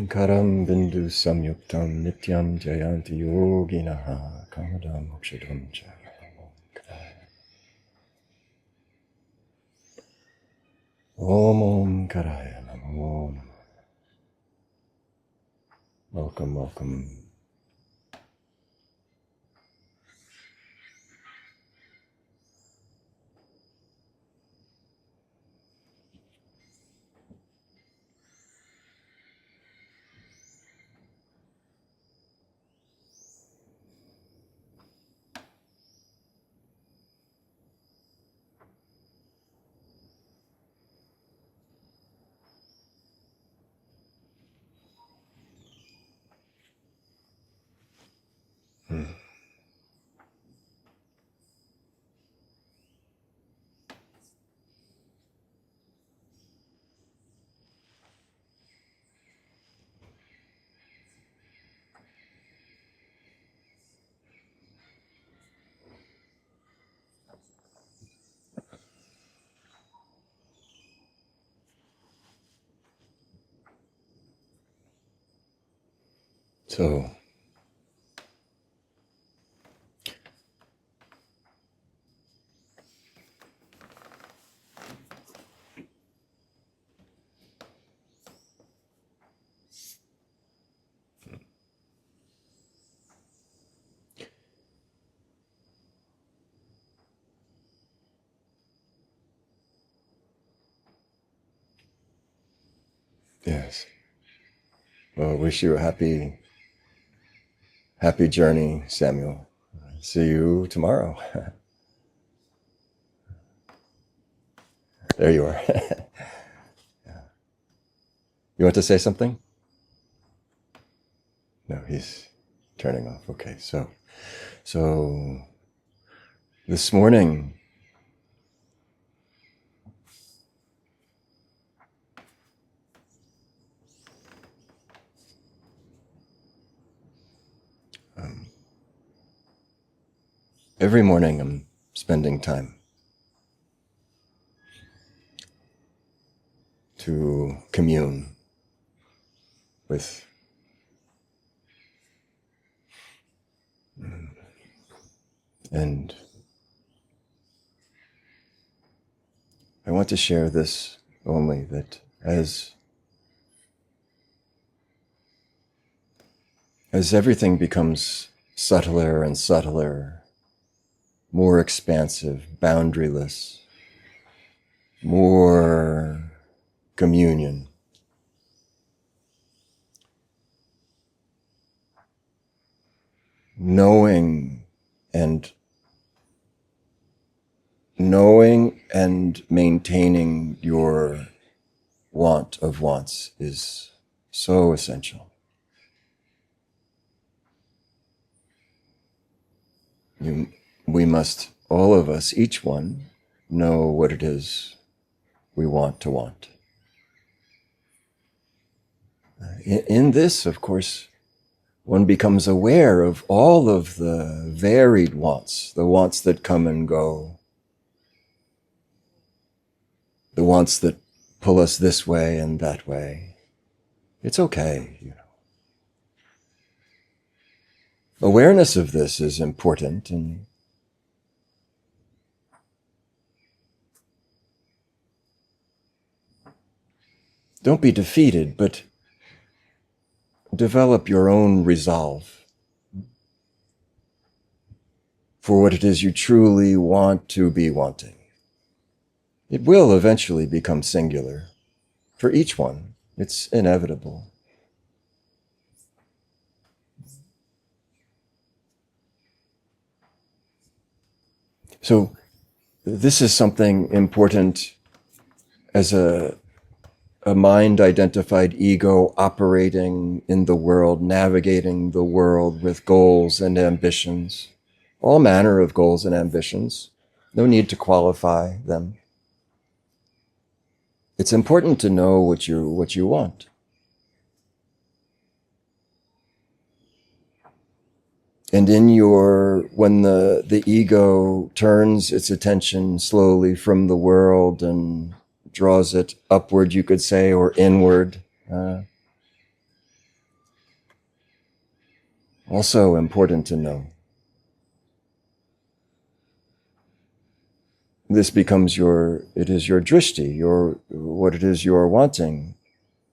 Karam bindu samyuktam nityam jayanti yoginaha kamadam mokshadam cha. Om Karaya Namo. Welcome, welcome. So, yes. Well, I wish you a happy journey, Samuel. See you tomorrow. There you are. Yeah. You want to say something? No, he's turning off. Okay, so this morning, every morning I'm spending time to commune with and I want to share this only, that as everything becomes subtler and subtler, more expansive, boundaryless, more communion, knowing and maintaining your want of wants is so essential. We must, all of us, each one, know what it is we want to want. In this, of course, one becomes aware of all of the varied wants, the wants that come and go, the wants that pull us this way and that way. It's okay, you know. Awareness of this is important, and don't be defeated, but develop your own resolve for what it is you truly want to be wanting. It will eventually become singular for each one. It's inevitable. So this is something important as a mind-identified ego operating in the world, navigating the world with goals and ambitions, all manner of goals and ambitions. No need to qualify them. It's important to know what you want. And when the ego turns its attention slowly from the world and draws it upward, you could say, or inward, Also important to know. This becomes it is your drishti, what it is you are wanting.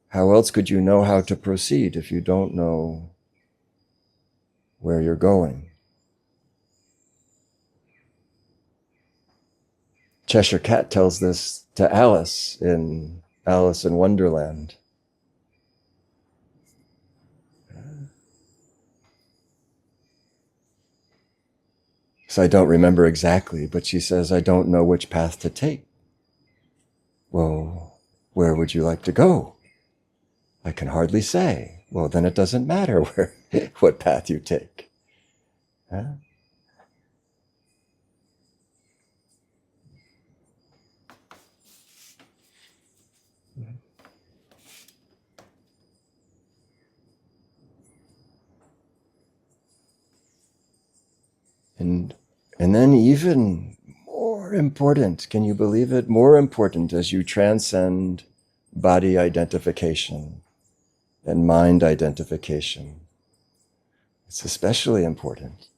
How else could you know how to proceed if you don't know where you're going? Cheshire Cat tells this to Alice in Alice in Wonderland. So I don't remember exactly, but she says, I don't know which path to take. Well, where would you like to go? I can hardly say. Well, then it doesn't matter what path you take. Huh? And then even more important, can you believe it? More important as you transcend body identification and mind identification. It's especially important.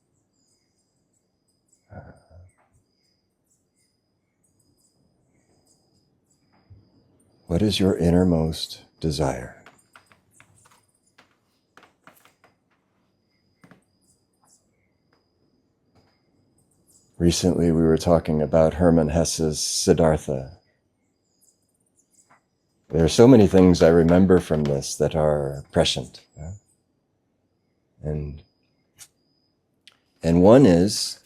What is your innermost desire? Recently, we were talking about Hermann Hesse's Siddhartha. There are so many things I remember from this that are prescient. Yeah? And one is,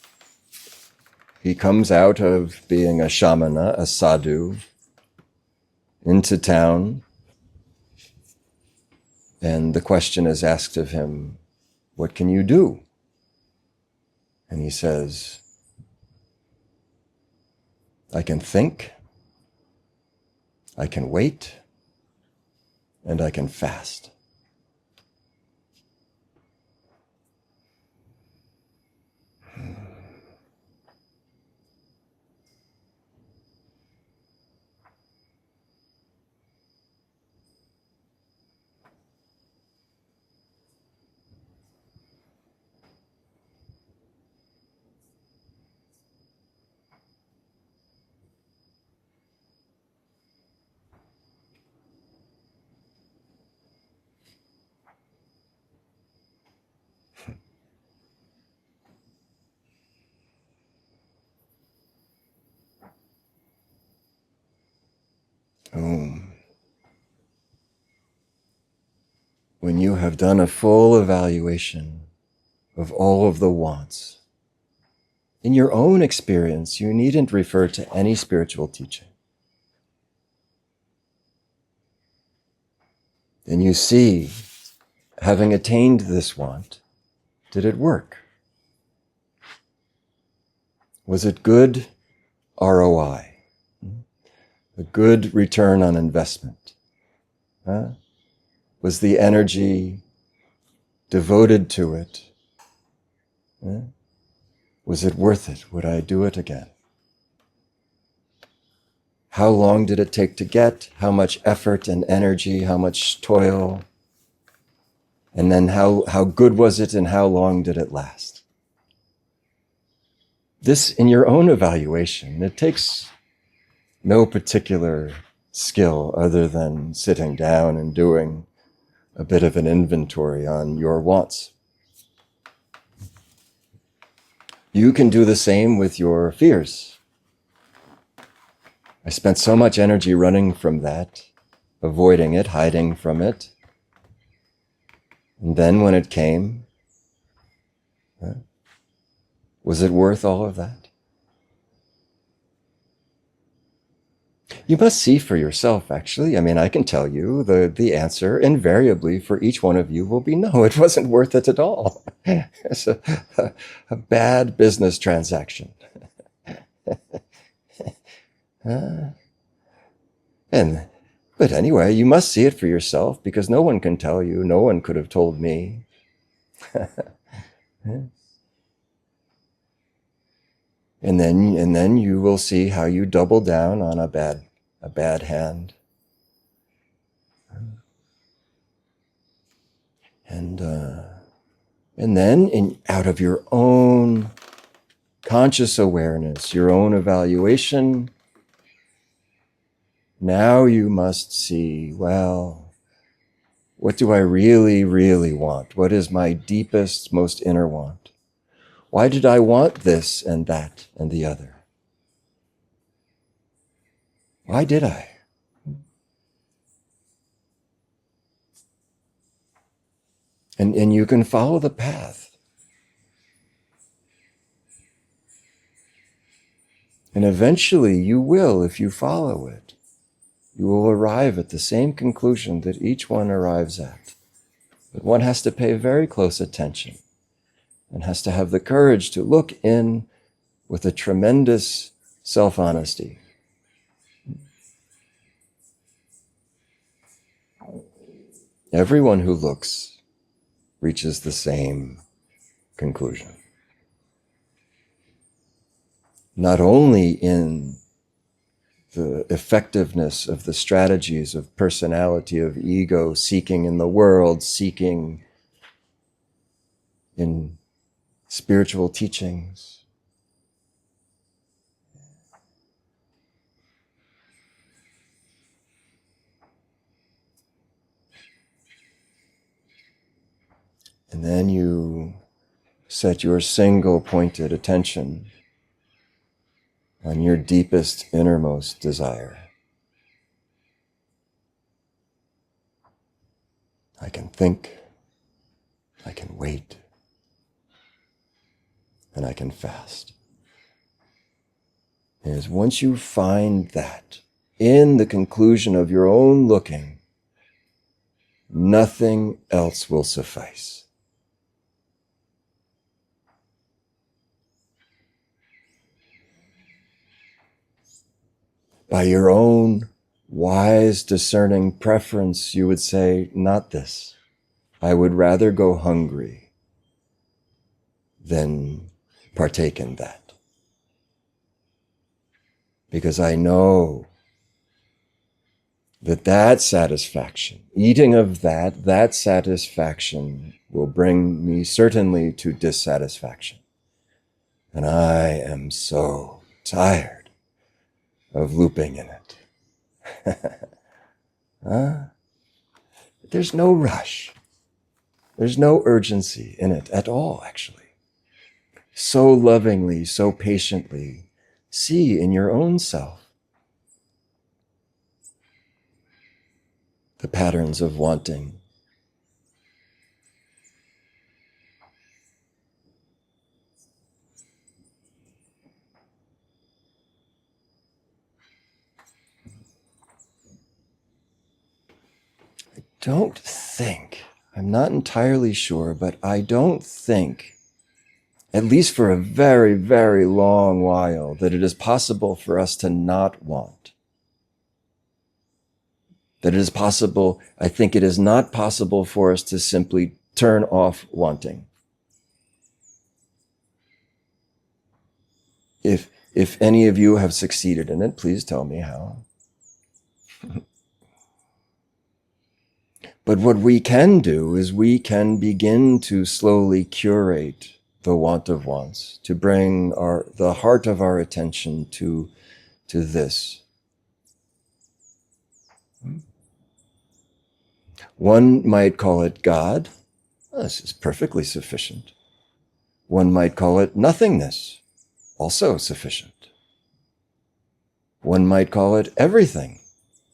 he comes out of being a shamana, a sadhu, into town, and the question is asked of him, what can you do? And he says, I can think, I can wait, and I can fast. When you have done a full evaluation of all of the wants, in your own experience, you needn't refer to any spiritual teaching. Then you see, having attained this want, did it work? Was it good ROI? A good return on investment? Huh? Was the energy devoted to it? Huh? Was it worth it? Would I do it again? How long did it take to get? How much effort and energy? How much toil? And then how good was it and how long did it last? This, in your own evaluation, it takes no particular skill other than sitting down and doing a bit of an inventory on your wants. You can do the same with your fears. I spent so much energy running from that, avoiding it, hiding from it. And then when it came, was it worth all of that? You must see for yourself, actually. I mean, I can tell you the answer invariably for each one of you will be no, it wasn't worth it at all. It's a bad business transaction. But anyway, you must see it for yourself because no one can tell you, no one could have told me. And then you will see how you double down on a bad hand. And And then out of your own conscious awareness, your own evaluation, now you must see, well, what do I really, really want? What is my deepest, most inner want? Why did I want this and that and the other? Why did I? And you can follow the path. And eventually you will, if you follow it, you will arrive at the same conclusion that each one arrives at. But one has to pay very close attention and has to have the courage to look in with a tremendous self-honesty. Everyone who looks reaches the same conclusion. Not only in the effectiveness of the strategies of personality, of ego, seeking in the world, seeking in spiritual teachings, and then you set your single-pointed attention on your deepest, innermost desire. I can think, I can wait, and I can fast. And once you find that in the conclusion of your own looking, nothing else will suffice. By your own wise, discerning preference, you would say, not this. I would rather go hungry than partake in that. Because I know that satisfaction, eating of that satisfaction will bring me certainly to dissatisfaction. And I am so tired of looping in it. There's no rush. There's no urgency in it at all, actually. So lovingly, so patiently, see in your own self the patterns of wanting. Don't think, I'm not entirely sure, but I don't think, at least for a very, very long while, that it is possible for us to not want. That it is possible, I think it is not possible for us to simply turn off wanting. If any of you have succeeded in it, please tell me how. But what we can do is we can begin to slowly curate the want of wants, to bring the heart of our attention to this. One might call it God. This is perfectly sufficient. One might call it nothingness. Also sufficient. One might call it everything.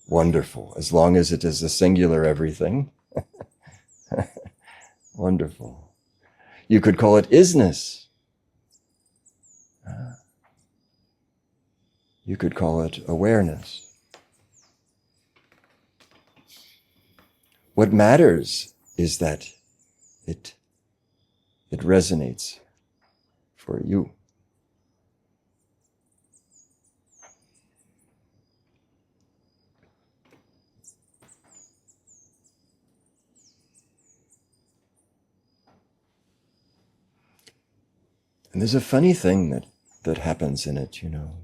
Wonderful, as long as it is a singular everything. Wonderful. You could call it isness. You could call it awareness. What matters is that it resonates for you. And there's a funny thing that happens in it, you know.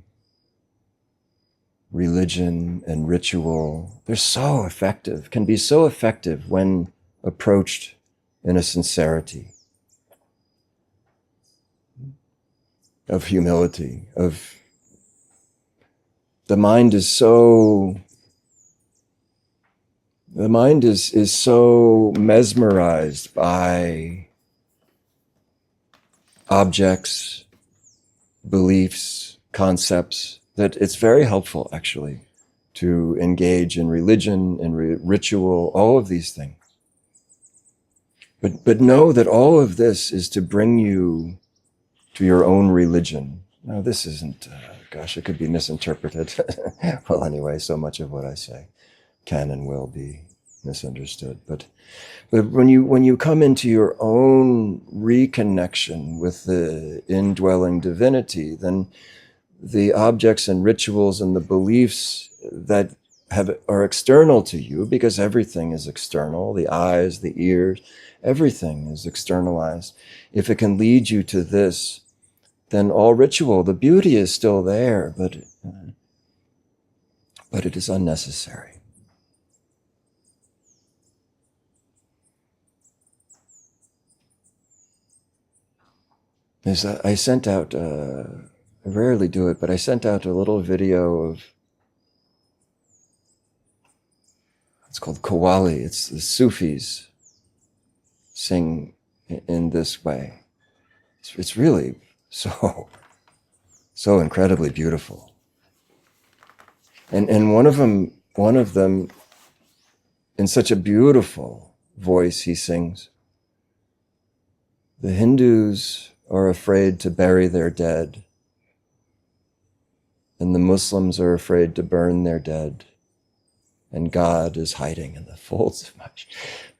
Religion and ritual, they're so effective, can be so effective when approached in a sincerity. of humility, of the mind is so mesmerized by objects, beliefs, concepts, that it's very helpful actually to engage in religion and ritual, all of these things. But know that all of this is to bring you to your own religion. Now, this isn't, gosh, it could be misinterpreted. Well, anyway, so much of what I say can and will be misunderstood. But when you come into your own reconnection with the indwelling divinity, then the objects and rituals and the beliefs that are external to you, because everything is external, the eyes, the ears, everything is externalized. If it can lead you to this, then all ritual, the beauty is still there, but it is unnecessary. I sent out, I rarely do it, but I sent out a little video of, it's called Qawwali. It's the Sufis sing in this way. It's really so incredibly beautiful. And one of them, in such a beautiful voice, he sings, "The Hindus are afraid to bury their dead, and the Muslims are afraid to burn their dead, and God is hiding in the folds of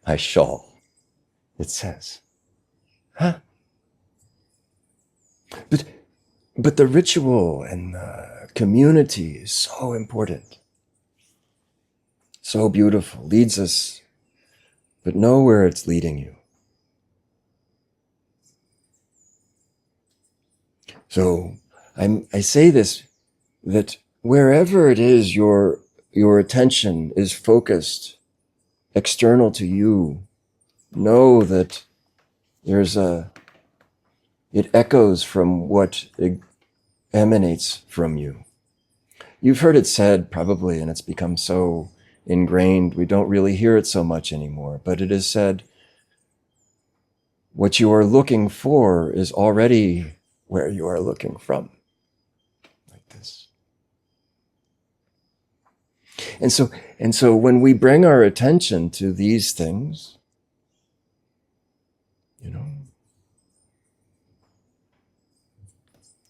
my shawl," it says. Huh? But the ritual and the community is so important, so beautiful, leads us, but know where it's leading you. So I say this, that wherever it is your attention is focused, external to you, know that it echoes from what emanates from you. You've heard it said probably, and it's become so ingrained, we don't really hear it so much anymore, but it is said, what you are looking for is already where you are looking from. Like this. And so when we bring our attention to these things,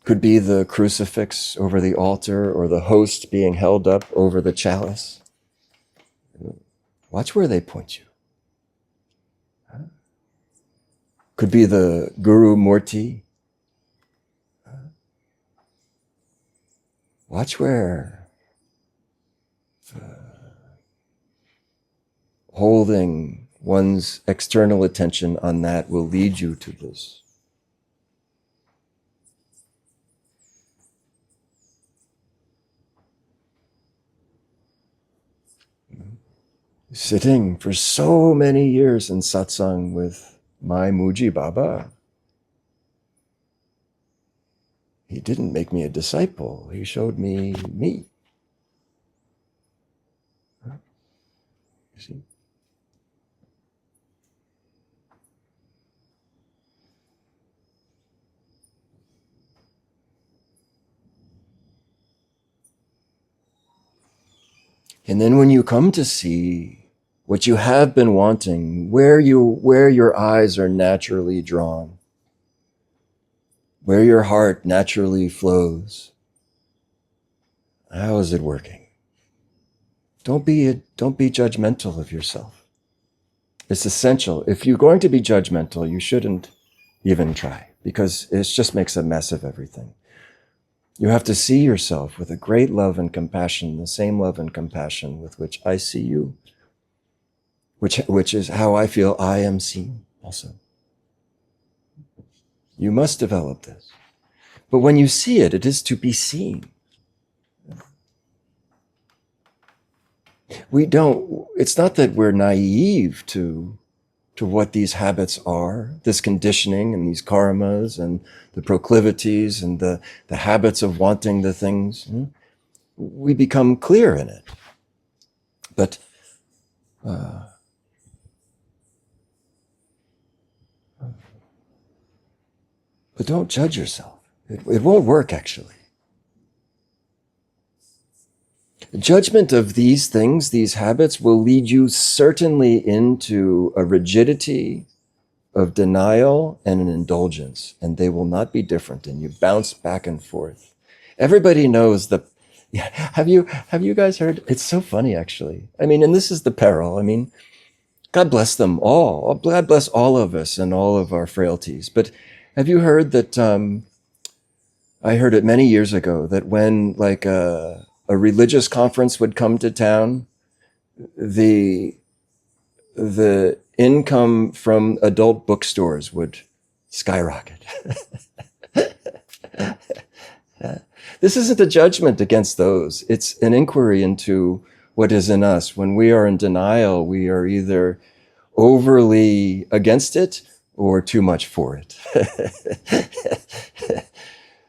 could be the crucifix over the altar or the host being held up over the chalice. Watch where they point you. Could be the Guru Murti. Watch where holding one's external attention on that will lead you to this. Sitting for so many years in satsang with my Muji Baba, he didn't make me a disciple. He showed me me. You see? And then when you come to see what you have been wanting, where your eyes are naturally drawn, where your heart naturally flows, how is it working? Don't be judgmental of yourself. It's essential. If you're going to be judgmental, you shouldn't even try, because it just makes a mess of everything. You have to see yourself with a great love and compassion, the same love and compassion with which I see you, which is how I feel I am seen also. You must develop this. But when you see it, it is to be seen. It's not that we're naive to to what these habits are, this conditioning and these karmas and the proclivities and the habits of wanting the things, we become clear in it. But don't judge yourself. It won't work, actually. Judgment of these things, these habits, will lead you certainly into a rigidity of denial and an indulgence, and they will not be different, and you bounce back and forth. Everybody knows the... Yeah, have you guys heard? It's so funny, actually. I mean, and this is the peril. I mean, God bless them all. God bless all of us and all of our frailties. But have you heard that, I heard it many years ago, that when like a religious conference would come to town, the income from adult bookstores would skyrocket. This isn't a judgment against those. It's an inquiry into what is in us. When we are in denial, we are either overly against it or too much for it.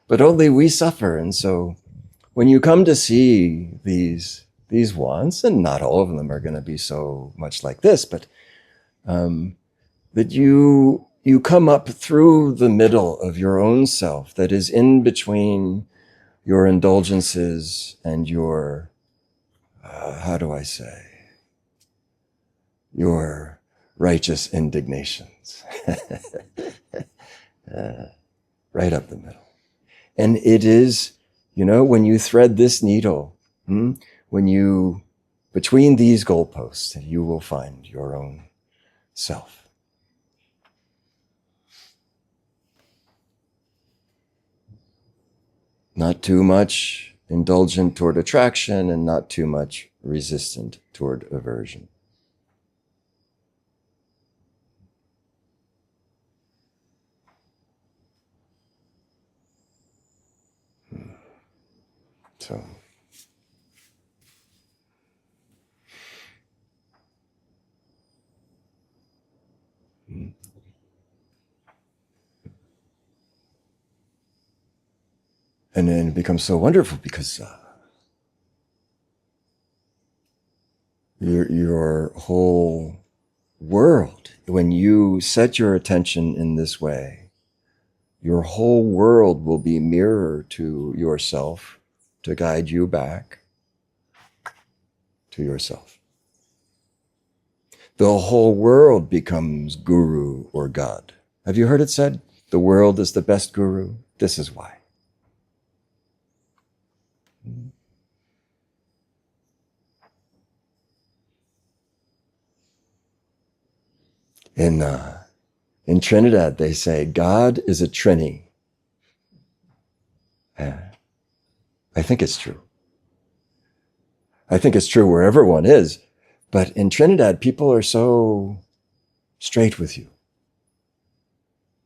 But only we suffer. And so when you come to see these wants, and not all of them are going to be so much like this, but that you come up through the middle of your own self that is in between your indulgences and your, how do I say, your righteous indignations. Right up the middle. And it is, when you thread this needle, between these goalposts, you will find your own self. Not too much indulgent toward attraction and not too much resistant toward aversion. So, and then it becomes so wonderful because your whole world, when you set your attention in this way, your whole world will be mirror to yourself to guide you back to yourself. The whole world becomes guru or God. Have you heard it said, the world is the best guru? This is why. In Trinidad, they say, God is a trini. I think it's true. I think it's true wherever one is. But in Trinidad, people are so straight with you.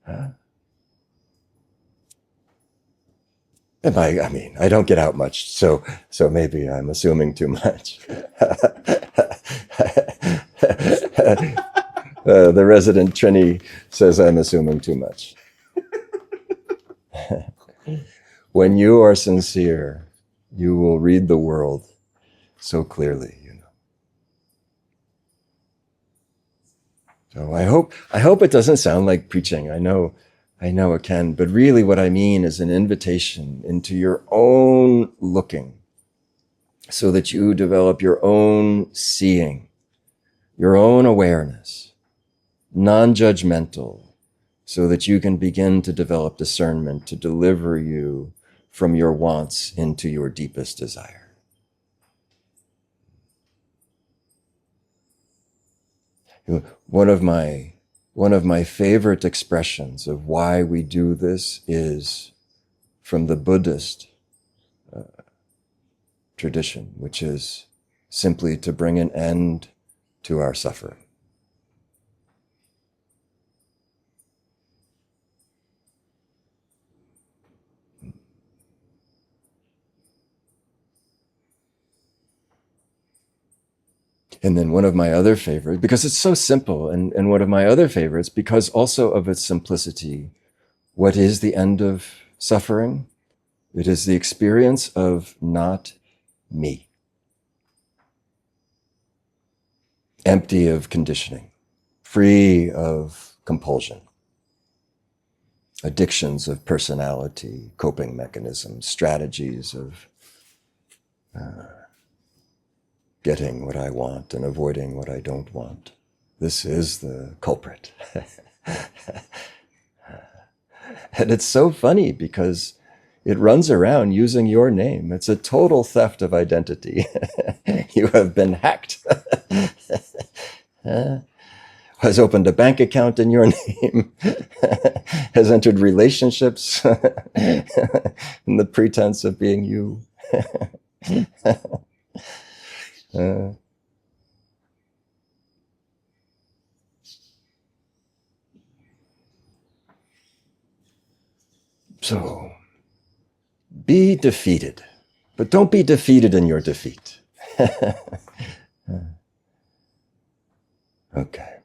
And I mean, I don't get out much, so maybe I'm assuming too much. The resident Trini says I'm assuming too much. When you are sincere, you will read the world so clearly, So I hope it doesn't sound like preaching. I know it can, but really what I mean is an invitation into your own looking so that you develop your own seeing, your own awareness, non-judgmental, so that you can begin to develop discernment to deliver you from your wants into your deepest desire. One of my favorite expressions of why we do this is from the Buddhist tradition, which is simply to bring an end to our suffering. And then one of my other favorites, because it's so simple, and one of my other favorites, because also of its simplicity, what is the end of suffering? It is the experience of not me, empty of conditioning, free of compulsion, addictions of personality, coping mechanisms, strategies of getting what I want and avoiding what I don't want. This is the culprit. And it's so funny because it runs around using your name. It's a total theft of identity. You have been hacked. Has opened a bank account in your name, has entered relationships in the pretense of being you. So, be defeated, but don't be defeated in your defeat. Okay.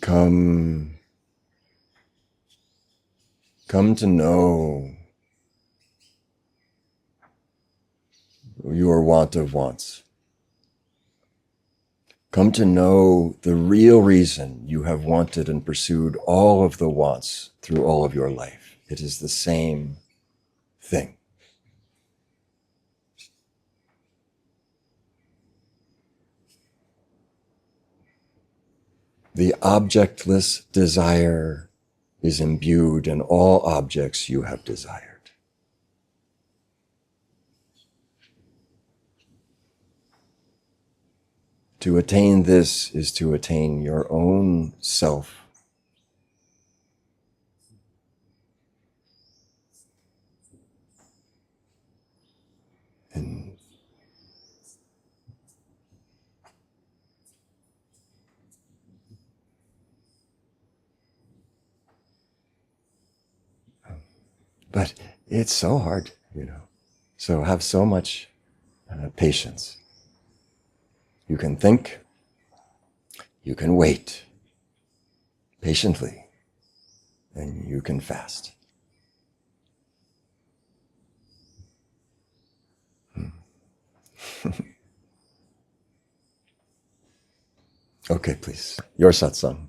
Come to know your want of wants. Come to know the real reason you have wanted and pursued all of the wants through all of your life. It is the same thing. The objectless desire is imbued in all objects you have desired. To attain this is to attain your own self. And but it's so hard, So have so much patience. You can think, you can wait patiently, and you can fast. Okay, please. Your satsang.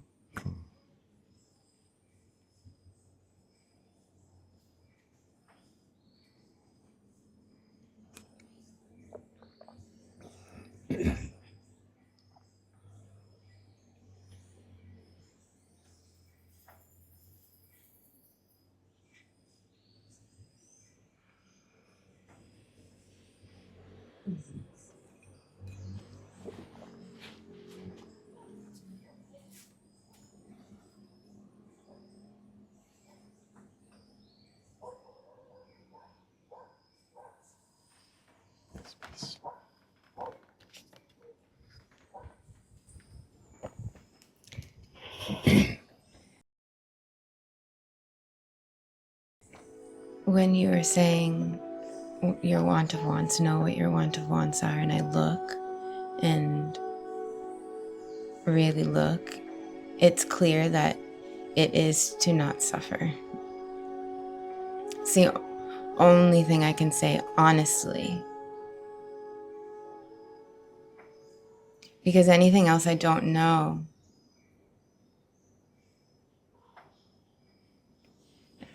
Yes, please. When you were saying your want of wants, know what your want of wants are, and I look and really look, it's clear that it is to not suffer. It's the only thing I can say honestly. Because anything else I don't know.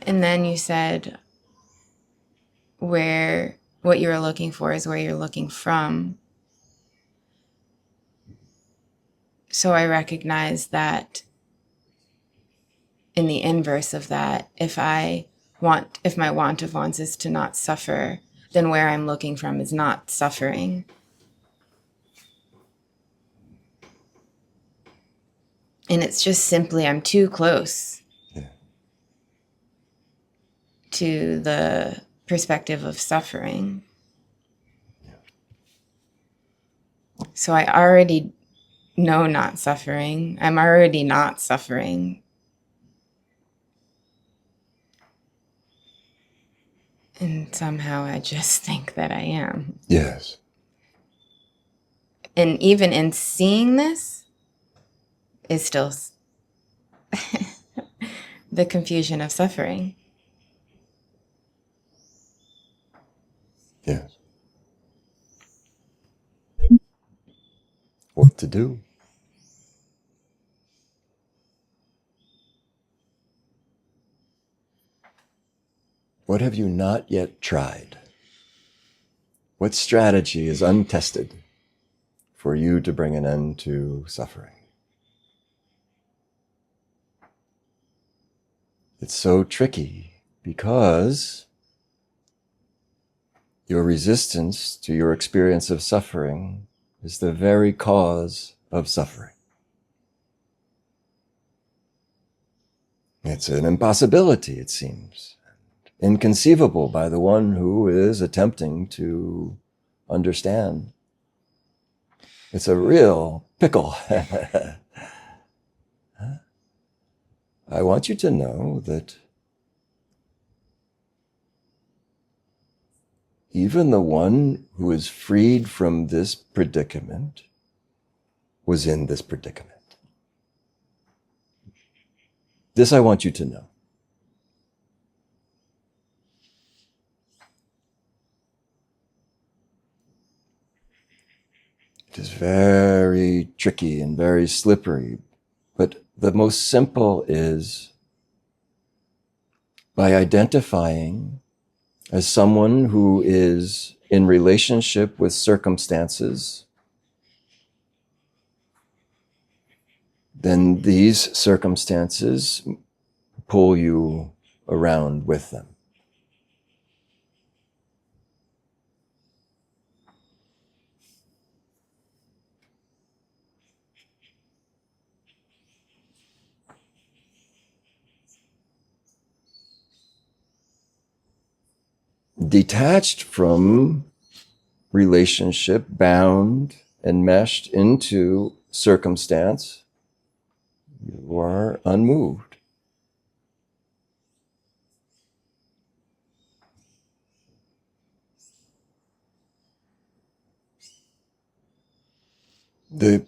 And then you said what you're looking for is where you're looking from. So I recognize that in the inverse of that, if my want of wants is to not suffer, then where I'm looking from is not suffering. And it's just simply, I'm too close to the perspective of suffering. So I already know not suffering. I'm already not suffering. And somehow I just think that I am. Yes. And even in seeing this is still the confusion of suffering. Yes. What to do? What have you not yet tried? What strategy is untested for you to bring an end to suffering? It's so tricky because your resistance to your experience of suffering is the very cause of suffering. It's an impossibility, it seems, inconceivable by the one who is attempting to understand. It's a real pickle. I want you to know that even the one who is freed from this predicament was in this predicament. This I want you to know. It is very tricky and very slippery, but the most simple is by identifying as someone who is in relationship with circumstances, then these circumstances pull you around with them. Detached from relationship, bound and meshed into circumstance, you are unmoved. The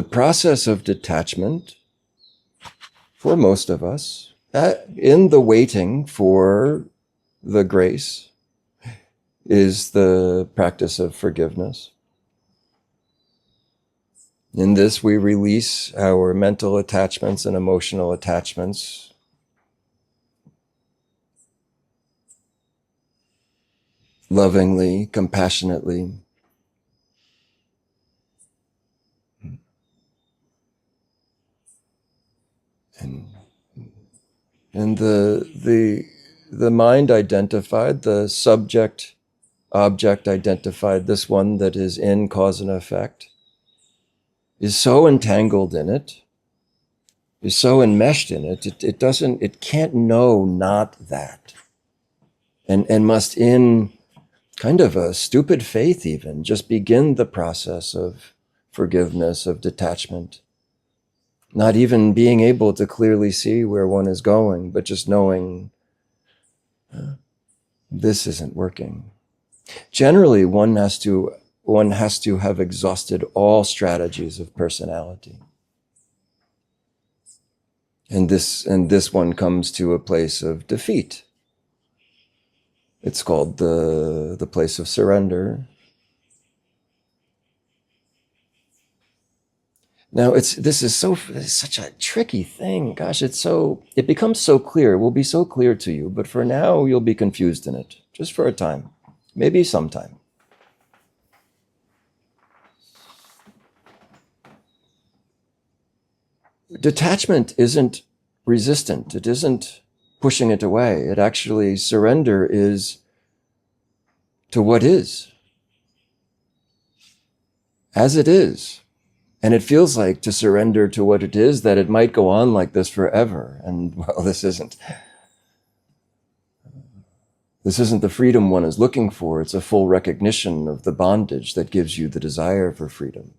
process of detachment, for most of us, in the waiting for the grace, is the practice of forgiveness. In this, we release our mental attachments and emotional attachments. Lovingly, compassionately. And the mind identified, the subject, object identified, this one that is in cause and effect, is so entangled in it, is so enmeshed in it, it can't know not that. And must in kind of a stupid faith even, just begin the process of forgiveness, of detachment. Not even being able to clearly see where one is going, but just knowing this isn't working. Generally, one has to have exhausted all strategies of personality. And this one comes to a place of defeat. It's called the place of surrender. Now, it's such a tricky thing. Gosh, it becomes so clear. It will be so clear to you, but for now, you'll be confused in it, just for a time, maybe sometime. Detachment isn't resistant. It isn't pushing it away. It actually, surrender is to what is, as it is. And it feels like to surrender to what it is, that it might go on like this forever. And well, this isn't the freedom one is looking for. It's a full recognition of the bondage that gives you the desire for freedom.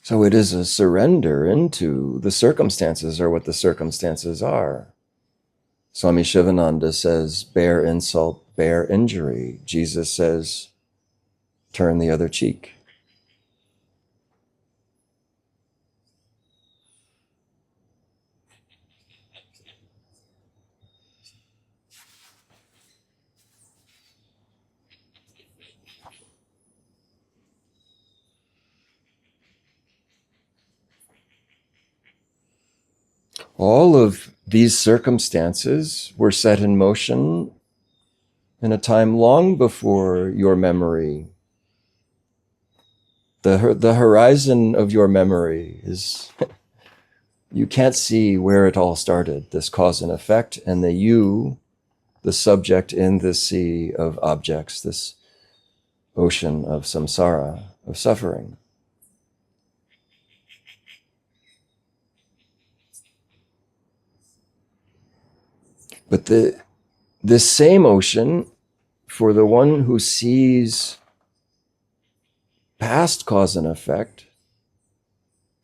So it is a surrender into the circumstances are what the circumstances are. Swami Shivananda says, bear insult, bear injury. Jesus says, turn the other cheek. All of these circumstances were set in motion in a time long before your memory. The horizon of your memory is, you can't see where it all started, this cause and effect, and the subject in this sea of objects, this ocean of samsara, of suffering. But this same ocean, for the one who sees past cause and effect,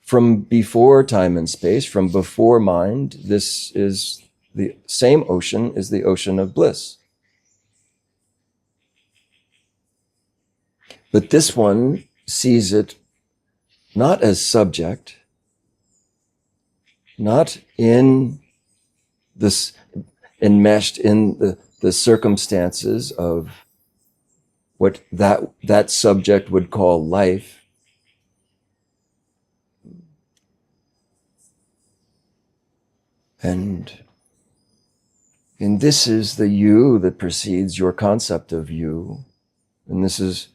from before time and space, from before mind, this is the same ocean is the ocean of bliss. But this one sees it not as subject, not in this enmeshed in the circumstances of what that subject would call life. And this is the you that precedes your concept of you. And this is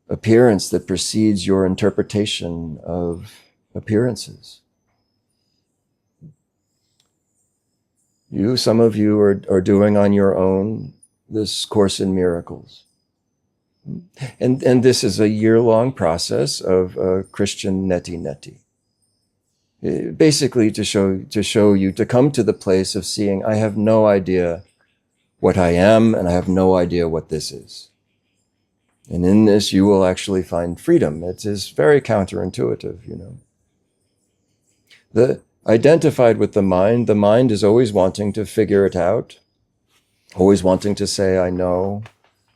appearance that precedes your interpretation of appearances. Some of you are doing on your own this Course in Miracles. And this is a year-long process of Christian neti-neti. Basically to show you, to come to the place of seeing, I have no idea what I am, and I have no idea what this is. And in this, you will actually find freedom. It is very counterintuitive, you know. Identified with the mind is always wanting to figure it out, always wanting to say, I know.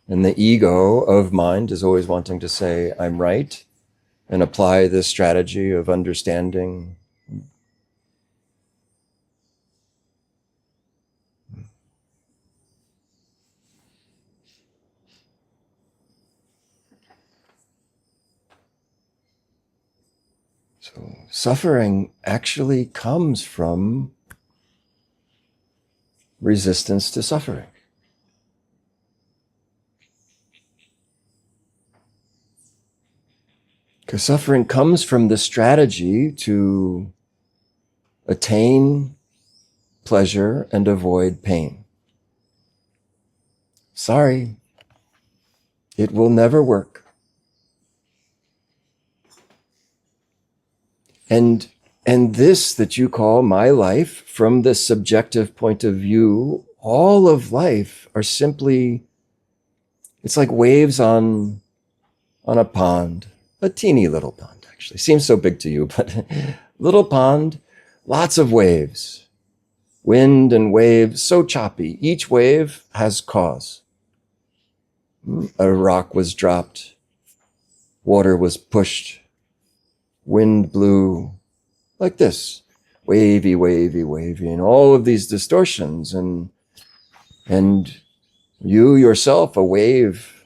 And the ego of mind is always wanting to say, I'm right, and apply this strategy of understanding. So suffering actually comes from resistance to suffering. Because suffering comes from the strategy to attain pleasure and avoid pain. Sorry, it will never work. And this that you call my life, from the subjective point of view, all of life are simply, it's like waves on a pond, a teeny little pond actually. Seems so big to you, but little pond, lots of waves. Wind and waves, so choppy. Each wave has cause. A rock was dropped, water was pushed, wind blew, like this, wavy, wavy, wavy, and all of these distortions, and you yourself, a wave,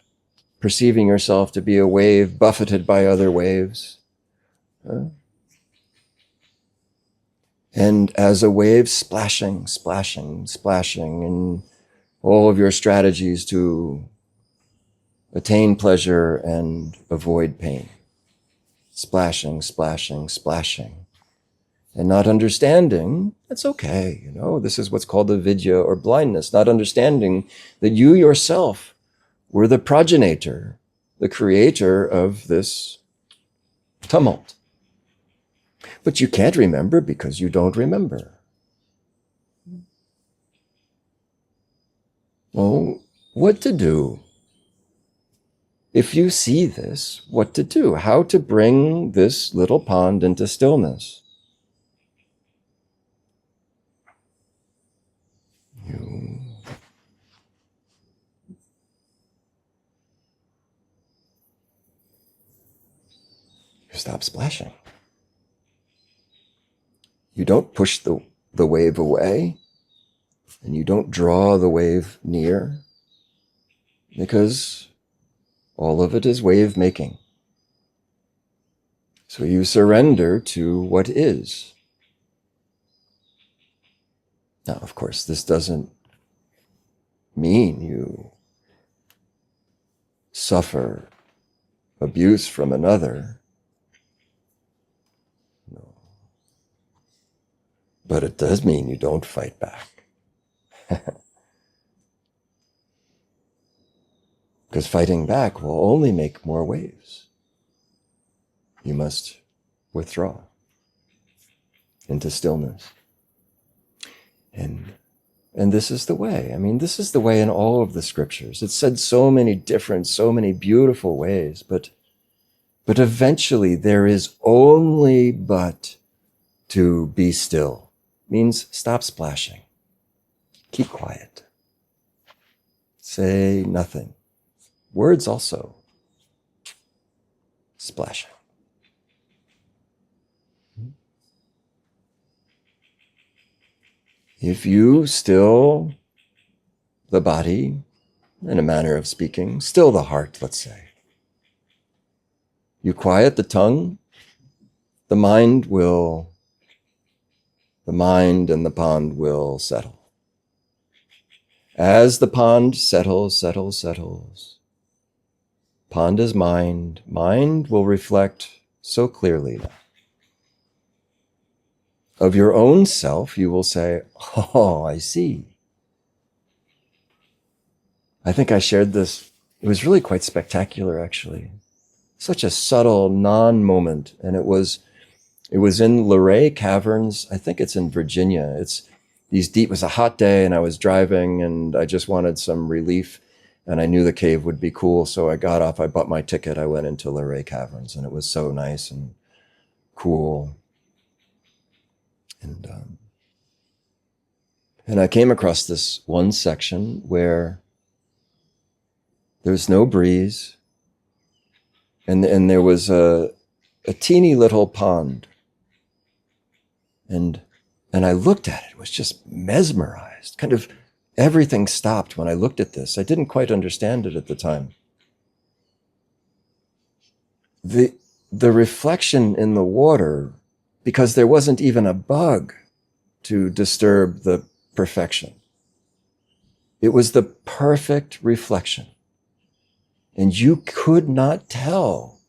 perceiving yourself to be a wave buffeted by other waves. And as a wave, splashing, splashing, splashing, and all of your strategies to attain pleasure and avoid pain. Splashing, splashing, splashing. And not understanding, that's okay, you know, this is what's called avidya or blindness, not understanding that you yourself were the progenitor, the creator of this tumult. But you can't remember because you don't remember. Well, what to do? if you see this, what to do, how to bring this little pond into stillness. You stop splashing. You don't push the wave away, and you don't draw the wave near, because all of it is wave making. So you surrender to what is. Now, of course, this doesn't mean you suffer abuse from another. No. But it does mean you don't fight back. Because fighting back will only make more waves. You must withdraw into stillness. And this is the way. I mean, this is the way in all of the scriptures. It's said so many different, so many beautiful ways, but eventually there is only but to be still. Means stop splashing. Keep quiet. Say nothing. Words also. Splashing. If you still the body, in a manner of speaking, still the heart, let's say. You quiet the tongue, the mind and the pond will settle. As the pond settles, pond is mind will reflect so clearly now. Of your own self, you will say, oh, I see. I think I shared this. It was really quite spectacular, actually. Such a subtle non-moment. And it was in Luray Caverns. I think it's in Virginia. It was a hot day and I was driving and I just wanted some relief and I knew the cave would be cool. So I got off, I bought my ticket. I went into Luray Caverns and it was so nice and cool. And I came across this one section where there's no breeze, and there was a teeny little pond. And I looked at it, was just mesmerized. Kind of everything stopped when I looked at this. I didn't quite understand it at the time. The reflection in the water, because there wasn't even a bug to disturb the perfection. It was the perfect reflection. And you could not tell,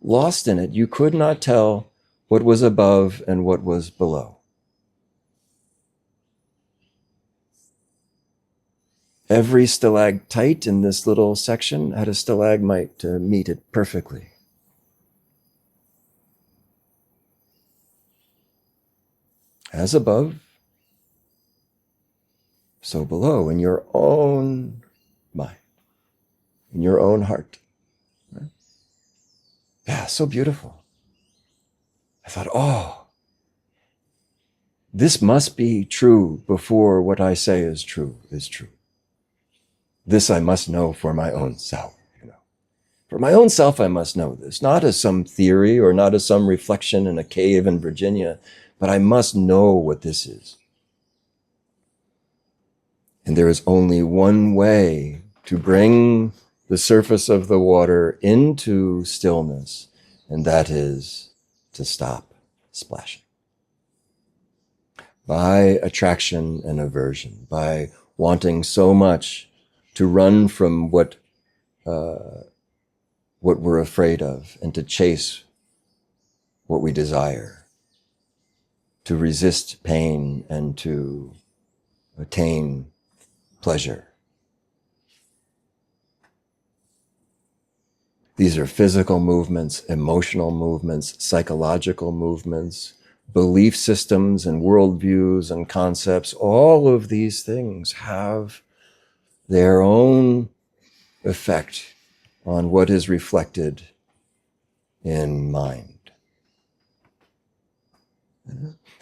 lost in it, you could not tell what was above and what was below. Every stalactite in this little section had a stalagmite to meet it perfectly. As above, so below, in your own mind, in your own heart. Right? Yeah, so beautiful. I thought, oh, this must be true before what I say is true is true. This I must know for my own self. For my own self, I must know this, not as some theory or not as some reflection in a cave in Virginia, but I must know what this is. And there is only one way to bring the surface of the water into stillness, and that is to stop splashing. By attraction and aversion, by wanting so much to run from what we're afraid of and to chase what we desire, to resist pain and to attain pleasure. These are physical movements, emotional movements, psychological movements, belief systems and worldviews and concepts. All of these things have their own effect on what is reflected in mind.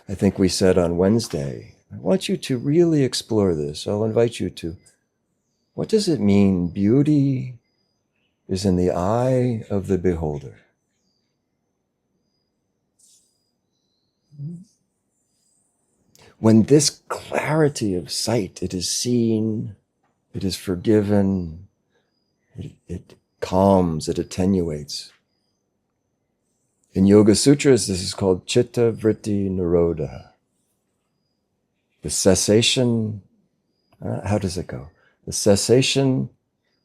I think we said on Wednesday, I want you to really explore this. I'll invite you to, what does it mean beauty is in the eye of the beholder? When this clarity of sight, it is seen, it is forgiven, it calms, it attenuates. In Yoga Sutras, this is called citta-vṛtti-nirodhaḥ. The cessation, how does it go? The cessation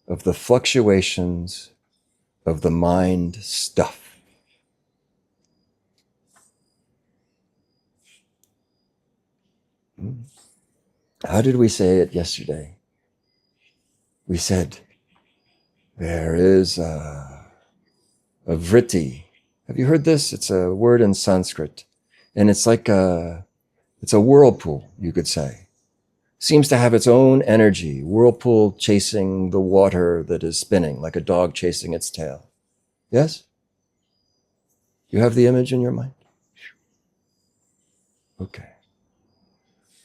of the fluctuations of the mind stuff. How did we say it yesterday? We said, there is a vritti. Have you heard this? It's a word in Sanskrit. And it's like it's a whirlpool, you could say. Seems to have its own energy, whirlpool chasing the water that is spinning, like a dog chasing its tail. Yes? You have the image in your mind? Okay.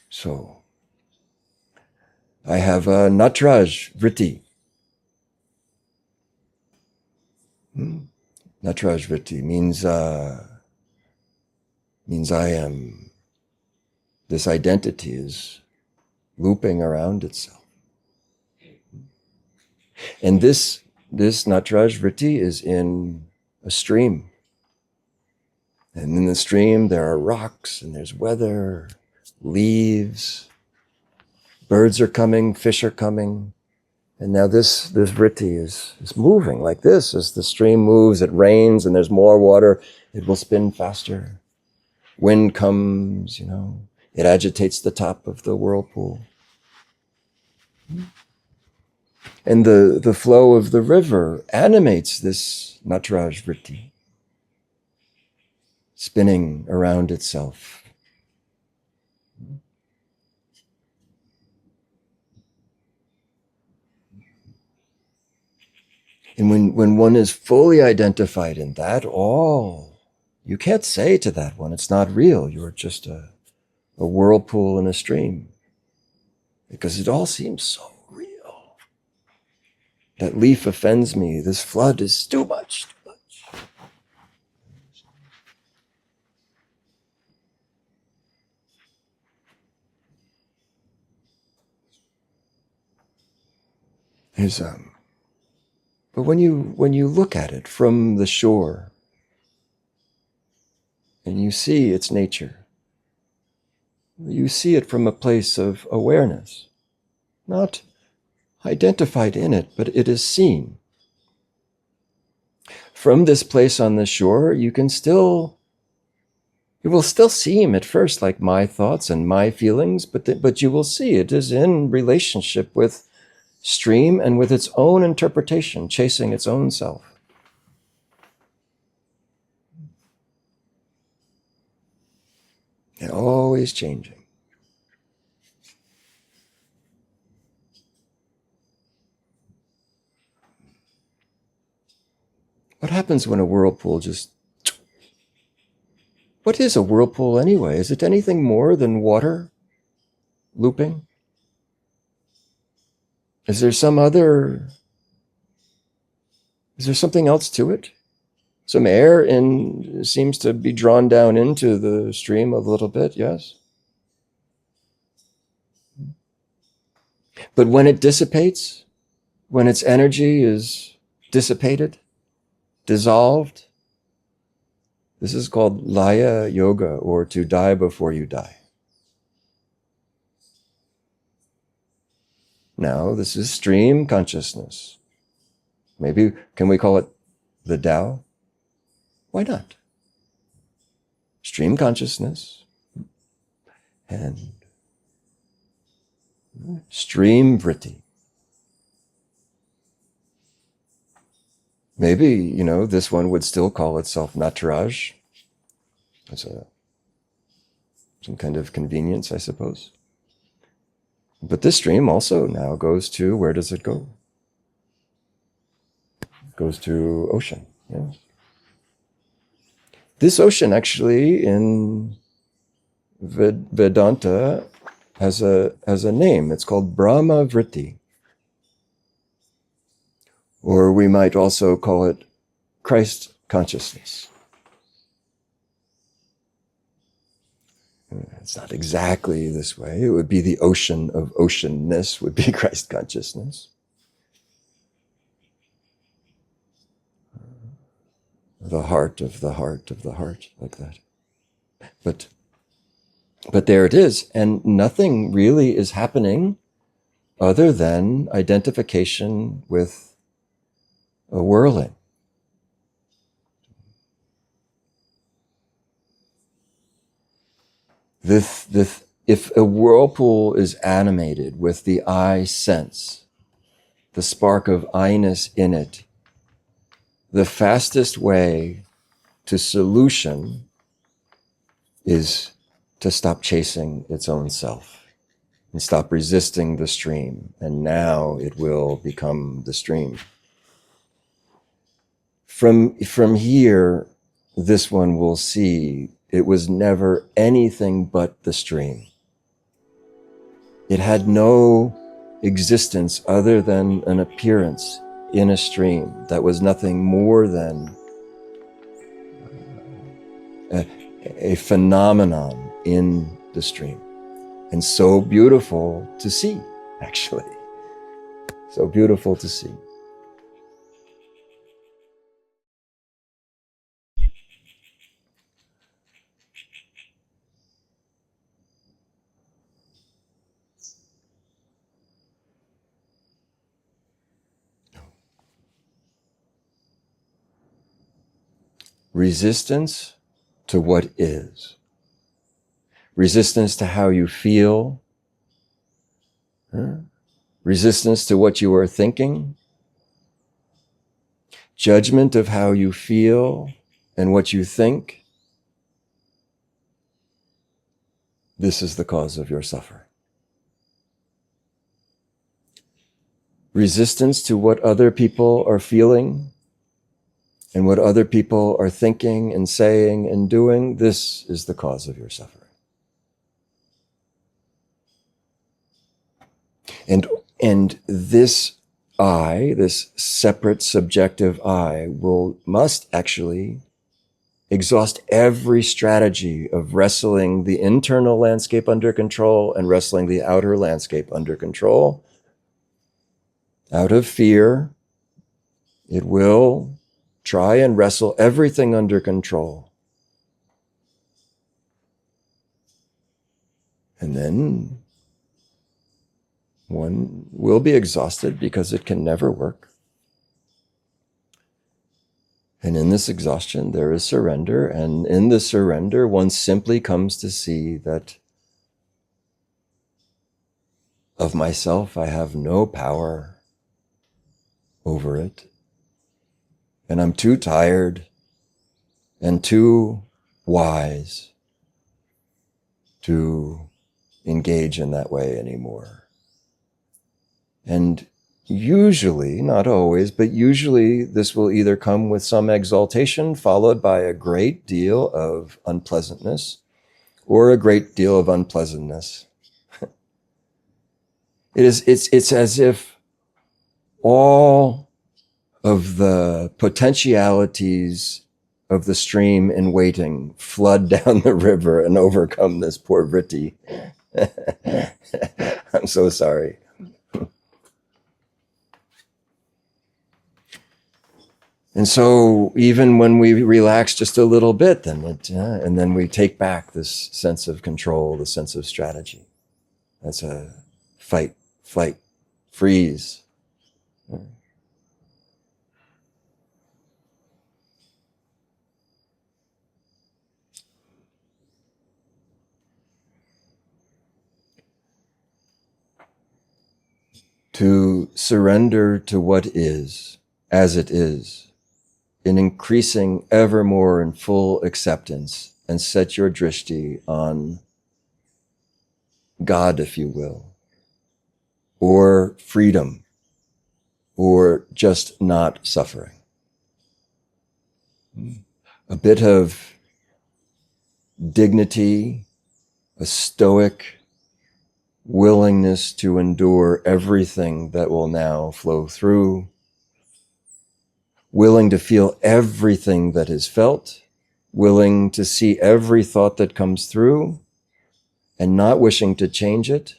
So, I have a Nataraj vritti. Nataraj vritti means I am, this identity is looping around itself. And this Nataraj vritti is in a stream. And in the stream there are rocks and there's weather, leaves, birds are coming, fish are coming. And now this vritti is moving like this. As the stream moves, it rains and there's more water, it will spin faster. Wind comes, it agitates the top of the whirlpool. And the flow of the river animates this Nataraj vritti, spinning around itself. And when one is fully identified in that, you can't say to that one, it's not real, you're just a whirlpool in a stream. Because it all seems so real. That leaf offends me, this flood is too much. But when you look at it from the shore, and you see its nature, you see it from a place of awareness, not identified in it, but it is seen. From this place on the shore, it will still seem at first like my thoughts and my feelings, but you will see it is in relationship with stream and with its own interpretation, chasing its own self. And always changing. What happens when a whirlpool what is a whirlpool anyway? Is it anything more than water looping? Is there something else to it? Some air seems to be drawn down into the stream a little bit, yes? But when it dissipates, when its energy is dissipated, dissolved, this is called laya yoga, or to die before you die. Now, this is stream consciousness. Maybe, can we call it the Tao? Why not? Stream consciousness and stream vritti. Maybe, this one would still call itself Nataraj. That's some kind of convenience, I suppose. But this stream also now goes to, where does it go? goes to ocean. Yeah. This ocean actually in Vedanta has a name. It's called Brahma-vritti. Or we might also call it Christ consciousness. It's not exactly this way. It would be the ocean of oceanness would be Christ consciousness. The heart of the heart of the heart, like that. But there it is, and nothing really is happening other than identification with a whirling. If a whirlpool is animated with the I sense, the spark of I-ness in it, the fastest way to solution is to stop chasing its own self and stop resisting the stream. And now it will become the stream. From here, this one will see it was never anything but the stream. It had no existence other than an appearance in a stream that was nothing more than a phenomenon in the stream. And so beautiful to see, actually. So beautiful to see. Resistance to what is. Resistance to how you feel. Resistance to what you are thinking. Judgment of how you feel and what you think. This is the cause of your suffering. Resistance to what other people are feeling and what other people are thinking and saying and doing, this is the cause of your suffering. And this I, this separate subjective I, must actually exhaust every strategy of wrestling the internal landscape under control and wrestling the outer landscape under control. Out of fear, it will try and wrestle everything under control. And then one will be exhausted because it can never work. And in this exhaustion, there is surrender. And in the surrender, one simply comes to see that of myself, I have no power over it. And I'm too tired and too wise to engage in that way anymore. And usually, not always, but usually this will either come with some exaltation followed by a great deal of unpleasantness or a great deal of unpleasantness. It's as if all of the potentialities of the stream in waiting flood down the river and overcome this poor vritti. I'm so sorry. And so even when we relax just a little bit, and then we take back this sense of control, the sense of strategy. That's a fight, flight, freeze. To surrender to what is, as it is, in increasing ever more in full acceptance, and set your drishti on God, if you will, or freedom, or just not suffering. a bit of dignity, a stoic willingness to endure everything that will now flow through, willing to feel everything that is felt, willing to see every thought that comes through, and not wishing to change it,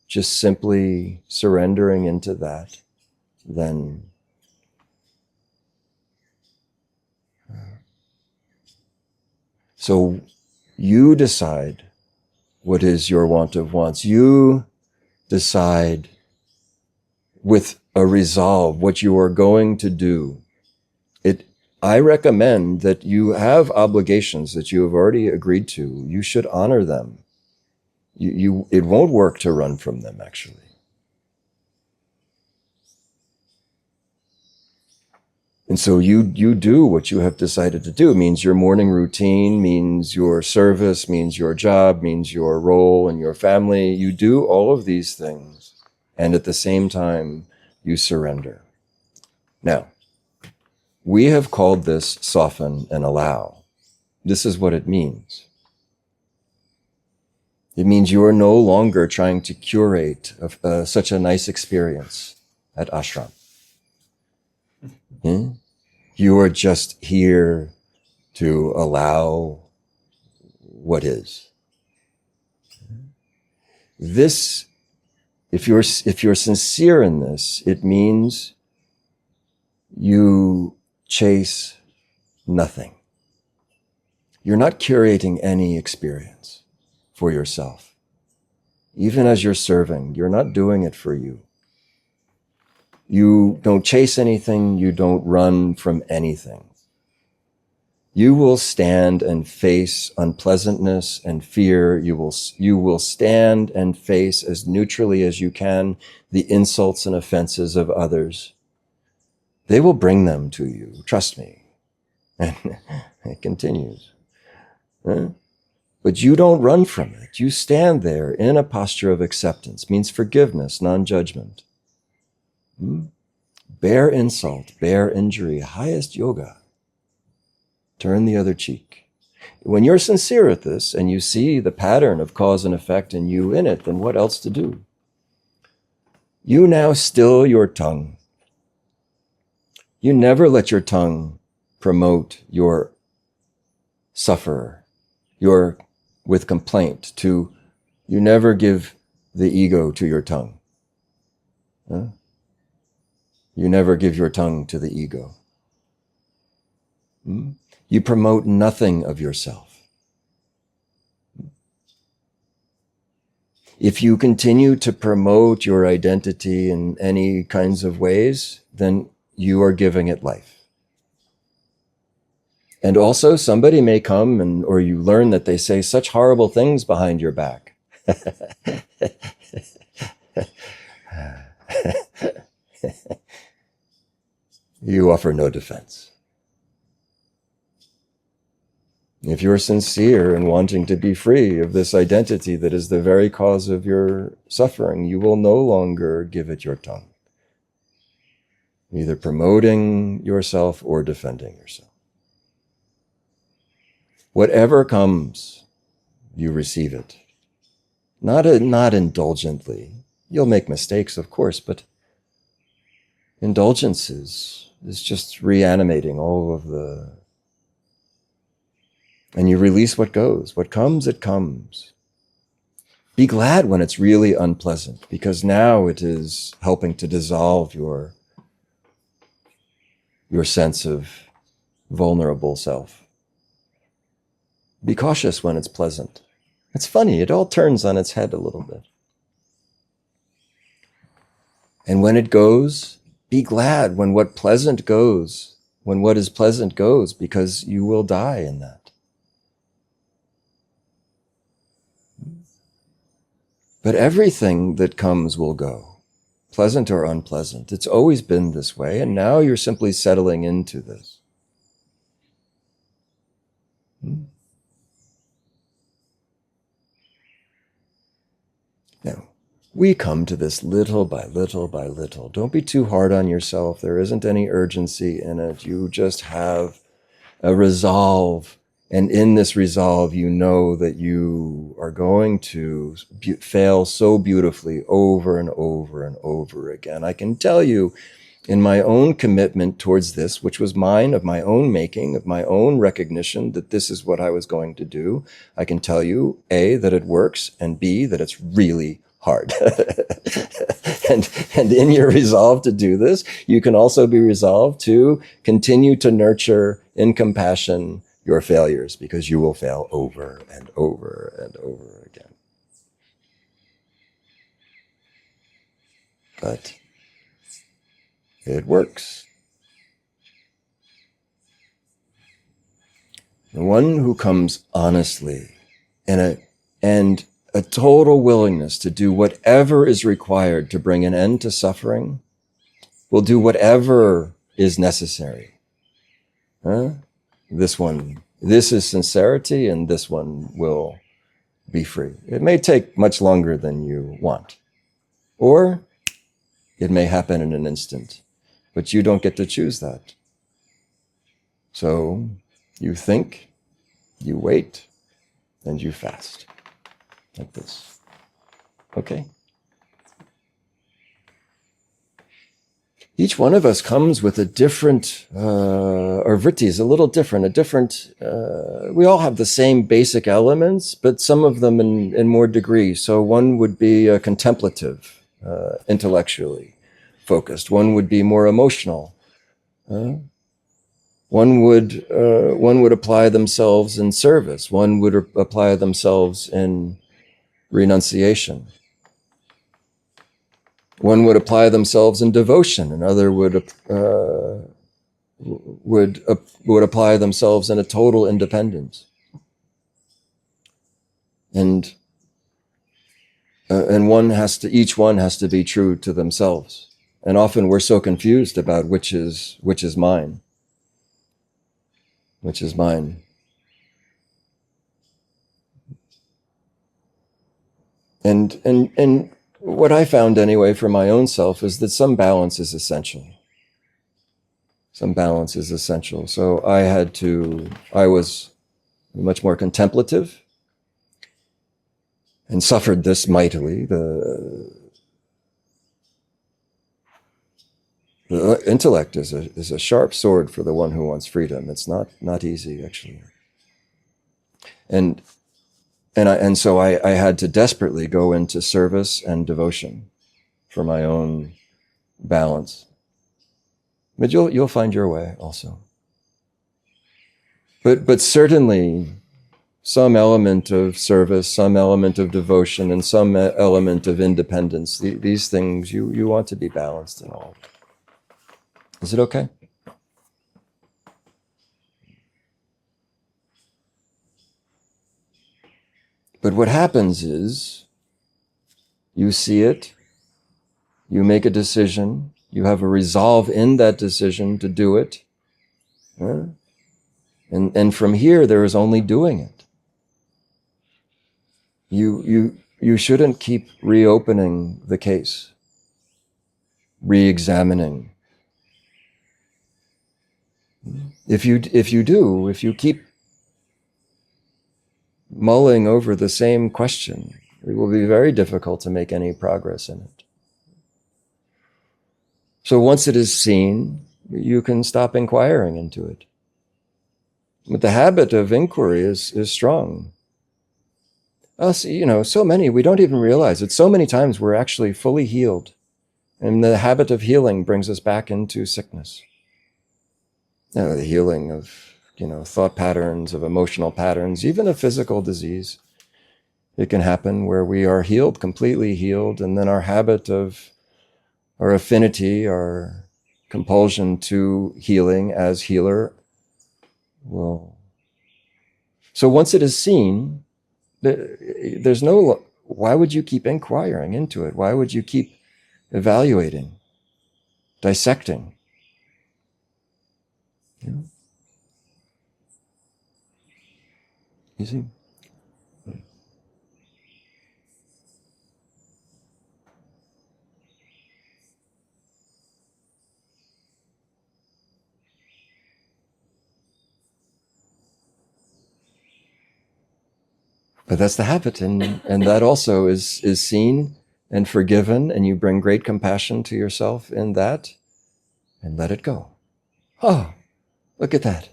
just simply surrendering into that, then so you decide what is your want of wants. You decide with a resolve what you are going to do. I recommend that you have obligations that you have already agreed to. You should honor them. It won't work to run from them, actually. And so you do what you have decided to do. It means your morning routine, means your service, means your job, means your role in your family. You do all of these things, and at the same time, you surrender. Now, we have called this soften and allow. This is what it means. It means you are no longer trying to curate such a nice experience at ashram. You are just here to allow what is. This, if you're sincere in this, it means you chase nothing. You're not curating any experience for yourself. Even as you're serving, you're not doing it for you. You don't chase anything. You don't run from anything. You will stand and face unpleasantness and fear. You will stand and face as neutrally as you can the insults and offenses of others. They will bring them to you, trust me. And it continues. But you don't run from it. You stand there in a posture of acceptance, means forgiveness, non-judgment. Bear insult, bear injury, highest yoga. Turn the other cheek. When you're sincere at this and you see the pattern of cause and effect and you in it, then what else to do? You now still your tongue. You never let your tongue promote your sufferer, your with complaint to, you never give the ego to your tongue. You never give your tongue to the ego. You promote nothing of yourself. If you continue to promote your identity in any kinds of ways, then you are giving it life. And also somebody may come or you learn that they say such horrible things behind your back. You offer no defense. If you're sincere in wanting to be free of this identity that is the very cause of your suffering, you will no longer give it your tongue, either promoting yourself or defending yourself. Whatever comes, you receive it. Not indulgently. You'll make mistakes, of course, but indulgence is just reanimating all of the... And you release what goes. What comes, it comes. Be glad when it's really unpleasant, because now it is helping to dissolve your sense of vulnerable self. Be cautious when it's pleasant. It's funny, it all turns on its head a little bit. And when it goes, be glad when what pleasant goes, when what is pleasant goes, because you will die in that. But everything that comes will go, pleasant or unpleasant. It's always been this way, and now you're simply settling into this. Now, we come to this little by little by little. Don't be too hard on yourself. There isn't any urgency in it. You just have a resolve. And in this resolve, you know that you are going to fail so beautifully over and over and over again. I can tell you, in my own commitment towards this, which was mine, of my own making, of my own recognition that this is what I was going to do, I can tell you, A, that it works, and B, that it's really hard. and in your resolve to do this, you can also be resolved to continue to nurture in compassion your failures, because you will fail over and over and over again. But it works. The one who comes honestly and a total willingness to do whatever is required to bring an end to suffering will do whatever is necessary. This is sincerity, and this one will be free. It may take much longer than you want, or it may happen in an instant, but you don't get to choose that. So you think, you wait, and you fast. Like this. Okay? Each one of us comes with a different, our vritti is a little different, we all have the same basic elements, but some of them in more degree. So one would be contemplative, intellectually focused. One would be more emotional. One would apply themselves in service. One would apply themselves in renunciation. One would apply themselves in devotion. Another would apply themselves in a total independence. And each one has to be true to themselves. And often we're so confused about which is mine. Which is mine. And what I found anyway for my own self is that some balance is essential. Some balance is essential. So I was much more contemplative and suffered this mightily. The intellect is a sharp sword for the one who wants freedom. It's not easy, actually. And so I had to desperately go into service and devotion for my own balance. But you'll find your way also. But certainly some element of service, some element of devotion, and some element of independence. These things, you want to be balanced in all. Is it okay? But what happens is, you see it, you make a decision, you have a resolve in that decision to do it, and from here there is only doing it. You shouldn't keep reopening the case, re-examining. If you keep mulling over the same question, it will be very difficult to make any progress in it. So once it is seen, you can stop inquiring into it. But the habit of inquiry is strong. Us, so many, we don't even realize it. So many times we're actually fully healed. And the habit of healing brings us back into sickness. The healing of, thought patterns, of emotional patterns, even of physical disease. It can happen where we are healed, completely healed, and then our habit of, our affinity, our compulsion to healing as healer will. So once it is seen, there's no, why would you keep inquiring into it? Why would you keep evaluating, dissecting? You see? But that's the habit, and that also is seen and forgiven, and you bring great compassion to yourself in that, and let it go. Oh, look at that.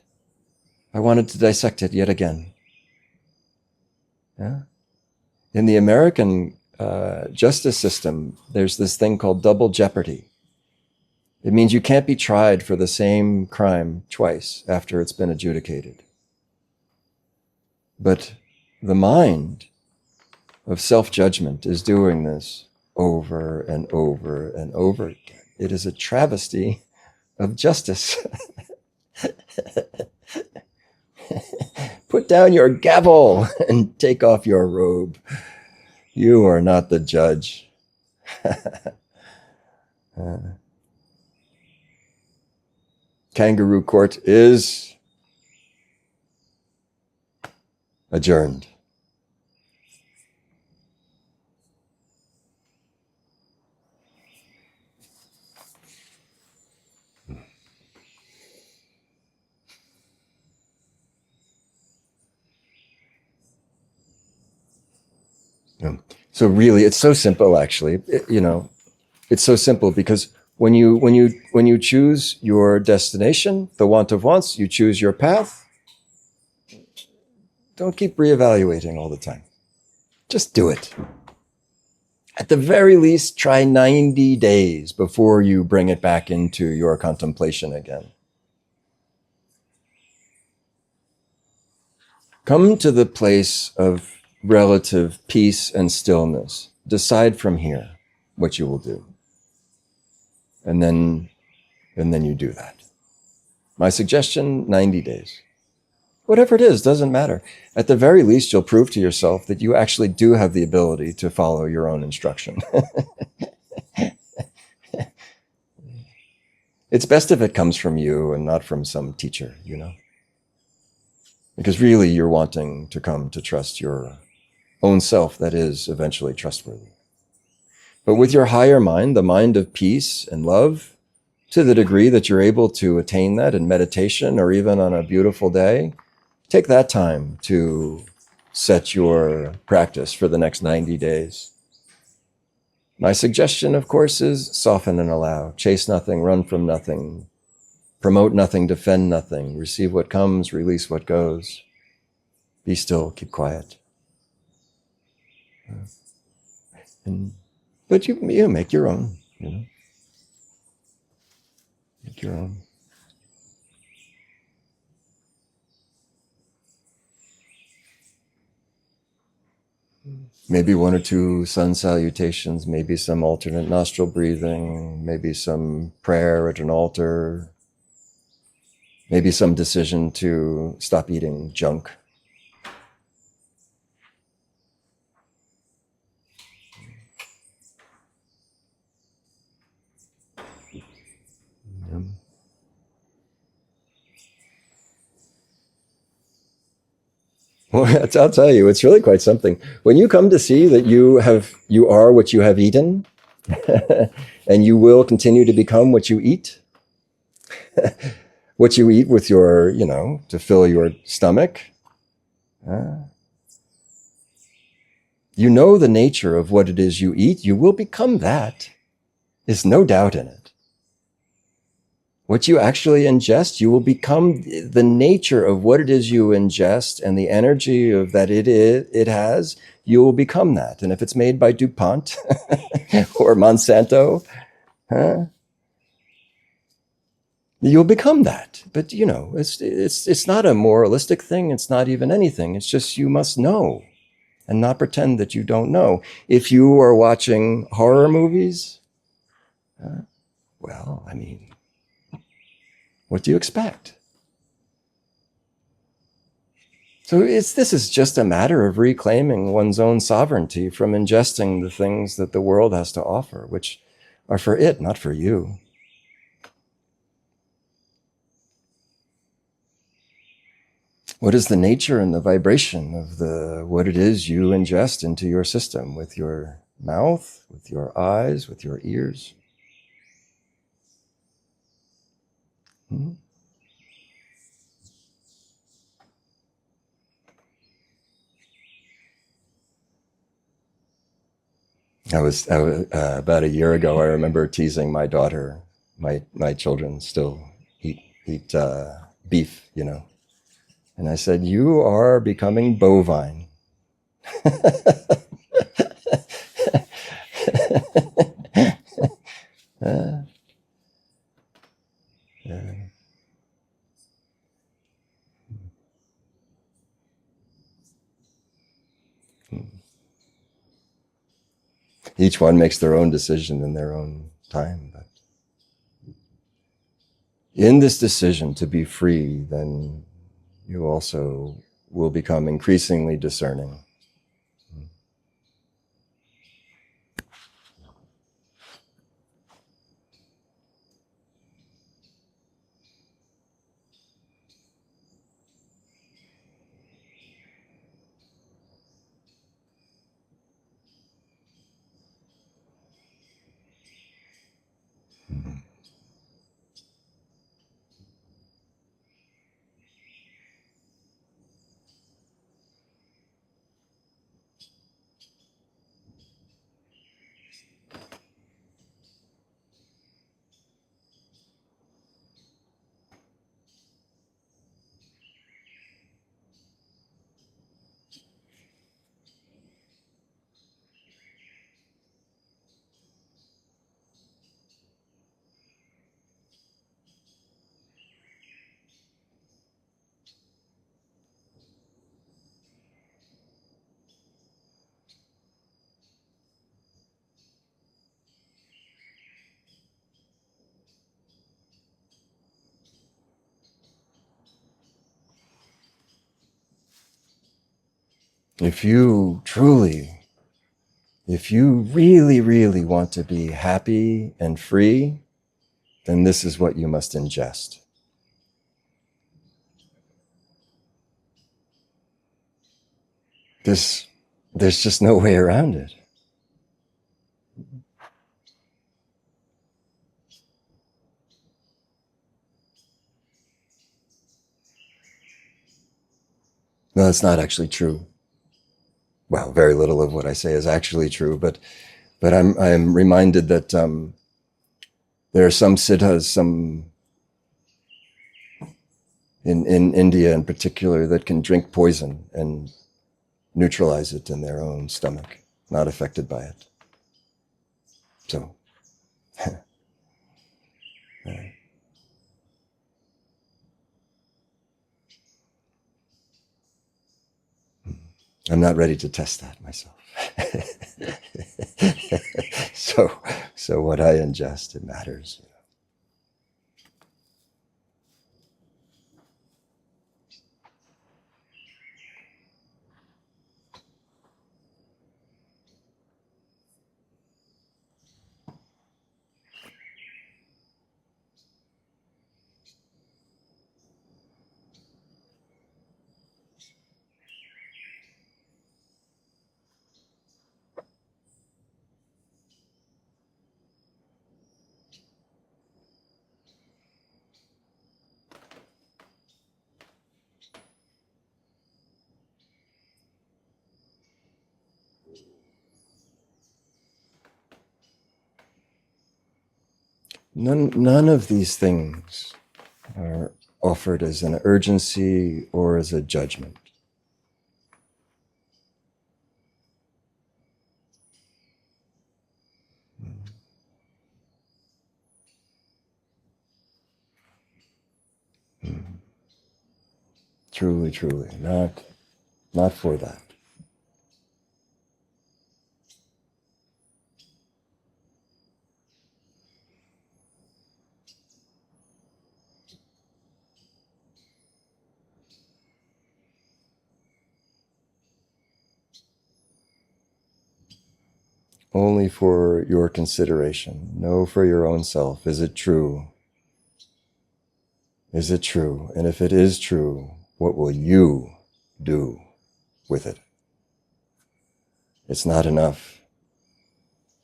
I wanted to dissect it yet again. Yeah? In the American justice system, there's this thing called double jeopardy. It means you can't be tried for the same crime twice after it's been adjudicated. But the mind of self-judgment is doing this over and over and over again. It is a travesty of justice. Put down your gavel and take off your robe. You are not the judge. Kangaroo court is adjourned. So really, it's so simple. Actually, it's so simple because when you choose your destination, the want of wants, you choose your path. Don't keep reevaluating all the time. Just do it. At the very least, try 90 days before you bring it back into your contemplation again. Come to the place of relative peace and stillness. Decide from here what you will do. And then you do that. My suggestion, 90 days. Whatever it is, doesn't matter. At the very least, you'll prove to yourself that you actually do have the ability to follow your own instruction. It's best if it comes from you and not from some teacher, Because really you're wanting to come to trust your own self that is eventually trustworthy. But with your higher mind, the mind of peace and love, to the degree that you're able to attain that in meditation or even on a beautiful day, take that time to set your practice for the next 90 days. My suggestion, of course, is soften and allow. Chase nothing, run from nothing, promote nothing, defend nothing, receive what comes, release what goes. Be still, keep quiet. But you make your own, Make your own. Maybe one or two sun salutations, maybe some alternate nostril breathing, maybe some prayer at an altar, maybe some decision to stop eating junk. Well, I'll tell you, it's really quite something. When you come to see that you are what you have eaten, and you will continue to become what you eat, what you eat with your, to fill your stomach. You know the nature of what it is you eat, you will become that. There's no doubt in it. What you actually ingest, you will become the nature of what it is you ingest and the energy of that it has, you will become that. And if it's made by DuPont or Monsanto, you'll become that. But it's not a moralistic thing. It's not even anything. It's just you must know and not pretend that you don't know. If you are watching horror movies, what do you expect? So this is just a matter of reclaiming one's own sovereignty from ingesting the things that the world has to offer, which are for it, not for you. What is the nature and the vibration of what it is you ingest into your system with your mouth, with your eyes, with your ears? About a year ago, I remember teasing my daughter. My children still eat beef, and I said, "You are becoming bovine." Yeah. Each one makes their own decision in their own time. But in this decision to be free, then you also will become increasingly discerning. If you really, really want to be happy and free, then this is what you must ingest. There's just no way around it. No, that's not actually true. Well, very little of what I say is actually true, but I'm reminded that there are some siddhas, in India in particular, that can drink poison and neutralize it in their own stomach, not affected by it. So, I'm not ready to test that myself. so what I ingest, it matters. None of these things are offered as an urgency or as a judgment. Truly, truly, not for that. Only for your consideration. Know for your own self. Is it true? Is it true? And if it is true, what will you do with it? It's not enough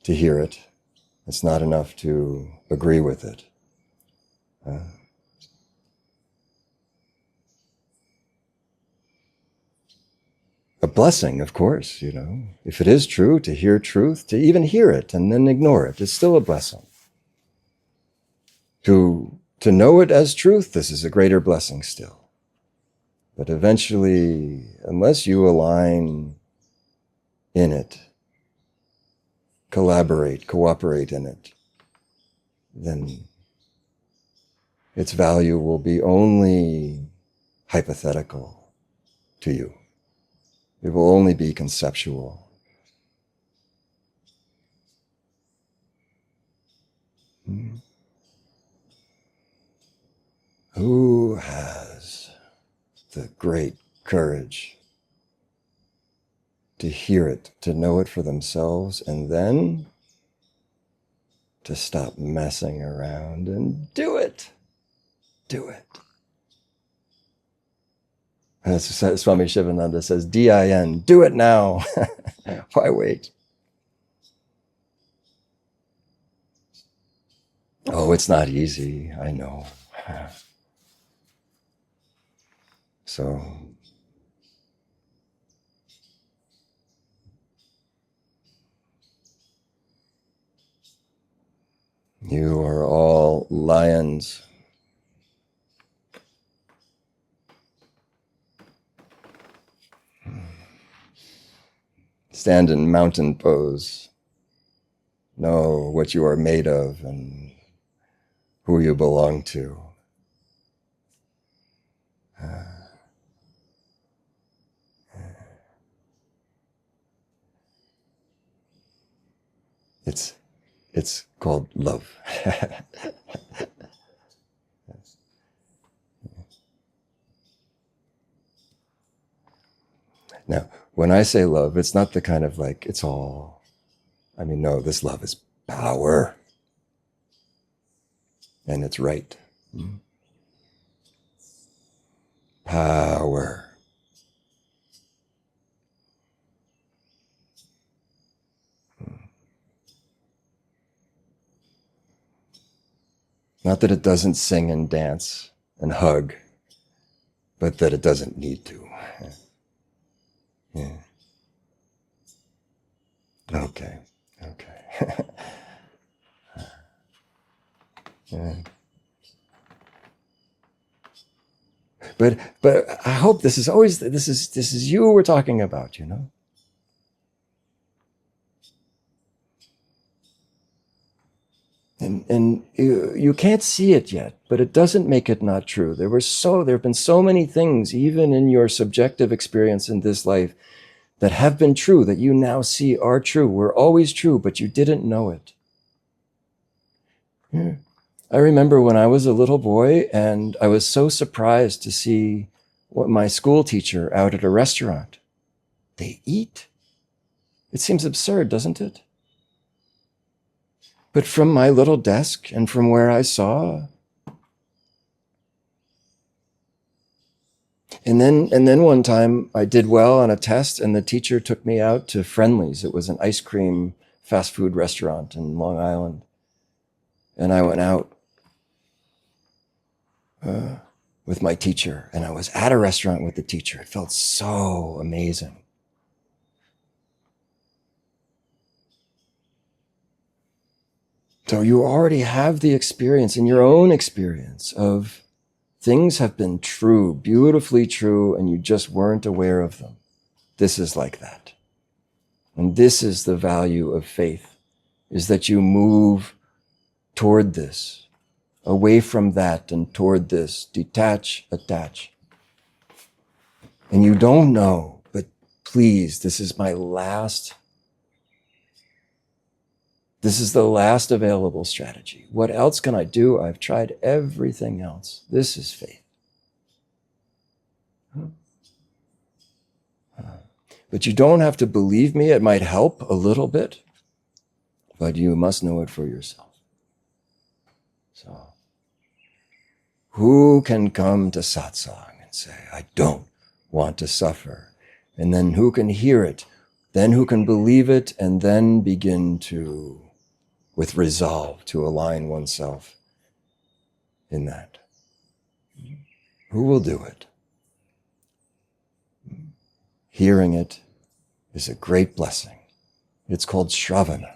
to hear it. It's not enough to agree with it. a blessing, of course, If it is true, to hear truth, to even hear it and then ignore it, is still a blessing. To know it as truth, this is a greater blessing still. But eventually, unless you align in it, collaborate, cooperate in it, then its value will be only hypothetical to you. It will only be conceptual. Who has the great courage to hear it, to know it for themselves, and then to stop messing around and do it? Do it. As Swami Shivananda says, DIN, do it now. Why wait? Oh, it's not easy, I know. So, you are all lions. Stand in mountain pose. Know what you are made of and who you belong to. It's called love. Now, when I say love, it's not the kind of like, it's all, no, this love is power. And it's right. Power. Not that it doesn't sing and dance and hug, but that it doesn't need to. Yeah. Okay. Yeah. But I hope this is you we're talking about, And you can't see it yet, but it doesn't make it not true. There have been so many things, even in your subjective experience in this life, that have been true, that you now see are true. Were always true, but you didn't know it. Yeah. I remember when I was a little boy, and I was so surprised to see my school teacher out at a restaurant. They eat. It seems absurd, doesn't it? But from my little desk and from where I saw, and then one time I did well on a test, and the teacher took me out to Friendly's. It was an ice cream fast food restaurant in Long Island, and I went out with my teacher, and I was at a restaurant with the teacher. It felt so amazing. So you already have the experience, in your own experience, of things have been true, beautifully true, and you just weren't aware of them. This is like that. And this is the value of faith, is that you move toward this, away from that and toward this, detach, attach. And you don't know, but please, this is the last available strategy. What else can I do? I've tried everything else. This is faith. But you don't have to believe me. It might help a little bit, but you must know it for yourself. So, who can come to satsang and say, I don't want to suffer? And then who can hear it? Then who can believe it and then begin to, with resolve, to align oneself in that? Who will do it? Hearing it is a great blessing. It's called Shravana.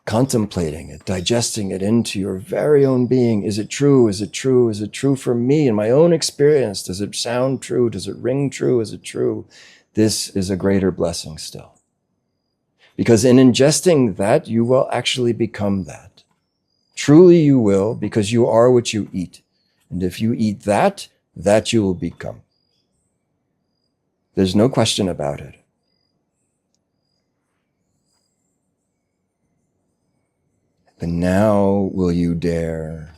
Contemplating it, digesting it into your very own being. Is it true? Is it true? Is it true for me in my own experience? Does it sound true? Does it ring true? Is it true? This is a greater blessing still. Because in ingesting that, you will actually become that. Truly you will, because you are what you eat. And if you eat that, that you will become. There's no question about it. But now will you dare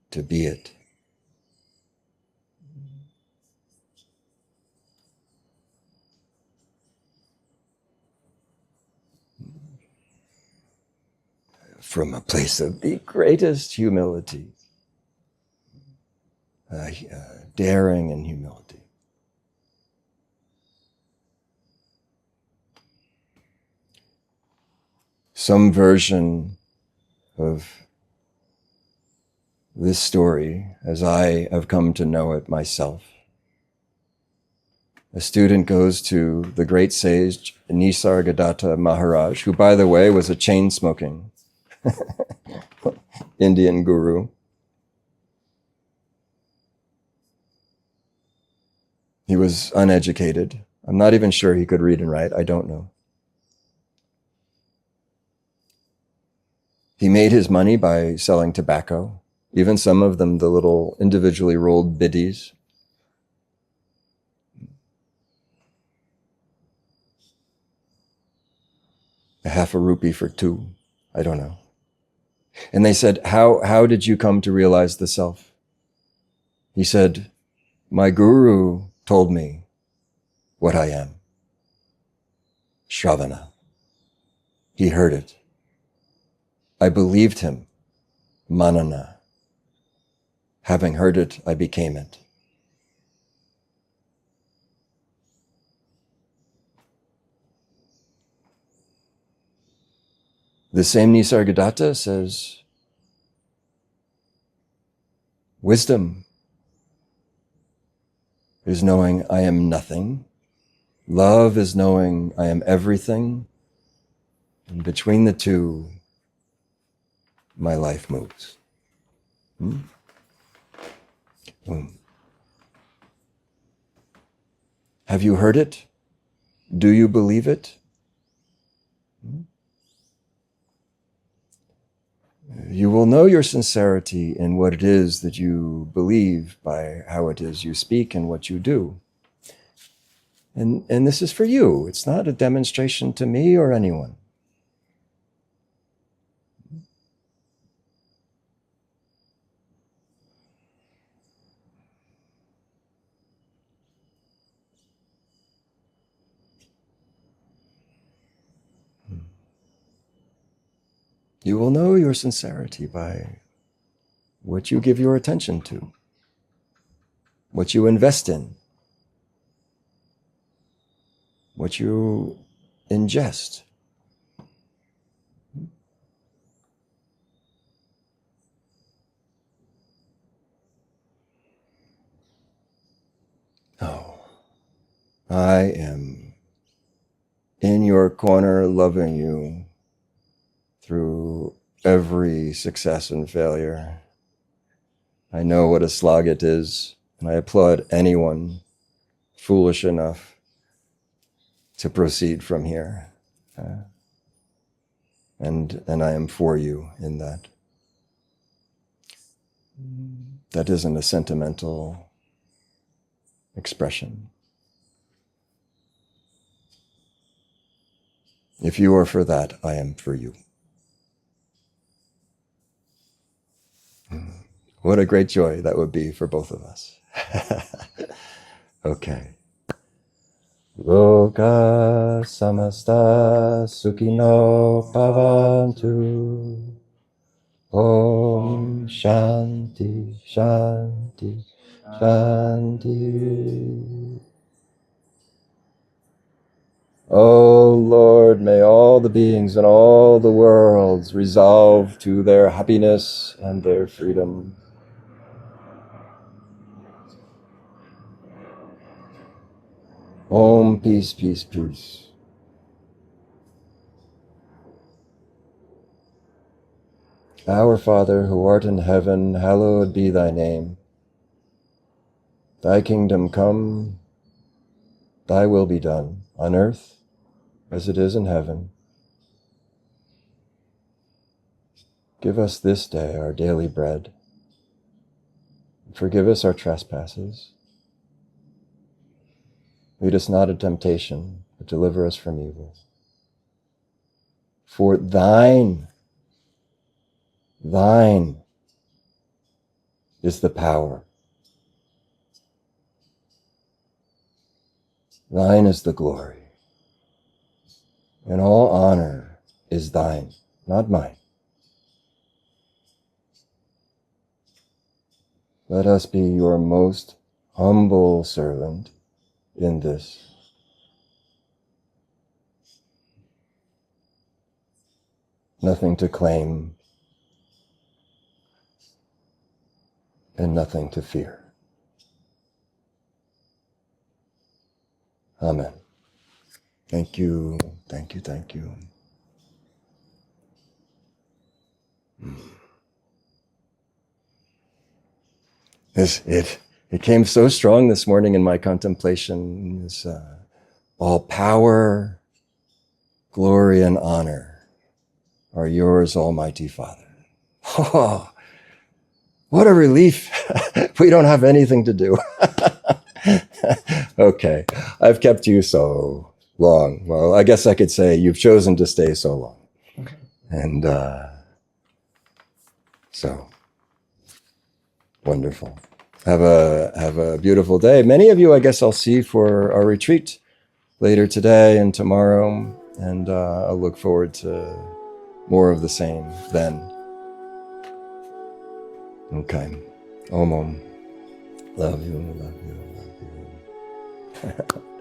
to be it? From a place of the greatest humility, daring and humility. Some version of this story, as I have come to know it myself. A student goes to the great sage Nisargadatta Maharaj, who, by the way, was a chain-smoking Indian guru. He was uneducated. I'm not even sure he could read and write. I don't know. He made his money by selling tobacco, even some of them the little individually rolled biddies. A half a rupee for two. I don't know. And they said, how did you come to realize the self? He said, my guru told me what I am. Shravana. He heard it. I believed him. Manana. Having heard it, I became it. The same Nisargadatta says, wisdom is knowing I am nothing. Love is knowing I am everything. And between the two, my life moves. Have you heard it? Do you believe it? You will know your sincerity in what it is that you believe by how it is you speak and what you do. And this is for you. It's not a demonstration to me or anyone. You will know your sincerity by what you give your attention to, what you invest in, what you ingest. Oh, I am in your corner loving you through every success and failure. I know what a slog it is, and I applaud anyone foolish enough to proceed from here. And I am for you in that. That isn't a sentimental expression. If you are for that, I am for you. What a great joy that would be for both of us. Okay. Loka samasta sukhino bhavantu. Om Shanti, Shanti, Shanti. O Lord, may all the beings in all the worlds resolve to their happiness and their freedom. Om, peace, peace, peace. Our Father, who art in heaven, hallowed be thy name. Thy kingdom come, thy will be done, on earth as it is in heaven. Give us this day our daily bread. Forgive us our trespasses. Lead us not into temptation, but deliver us from evil. For thine is the power. Thine is the glory. And all honor is thine, not mine. Let us be your most humble servant in this. Nothing to claim and nothing to fear. Amen. Thank you, thank you, thank you. It came so strong this morning in my contemplation. This, all power, glory, and honor are yours, Almighty Father. Oh, what a relief. We don't have anything to do. Okay, I've kept you so long. Well, I guess I could say you've chosen to stay so long. And so, wonderful. Have a beautiful day. Many of you, I guess I'll see for our retreat later today and tomorrow. And I'll look forward to more of the same then. Okay. Om. Love you, love you, love you.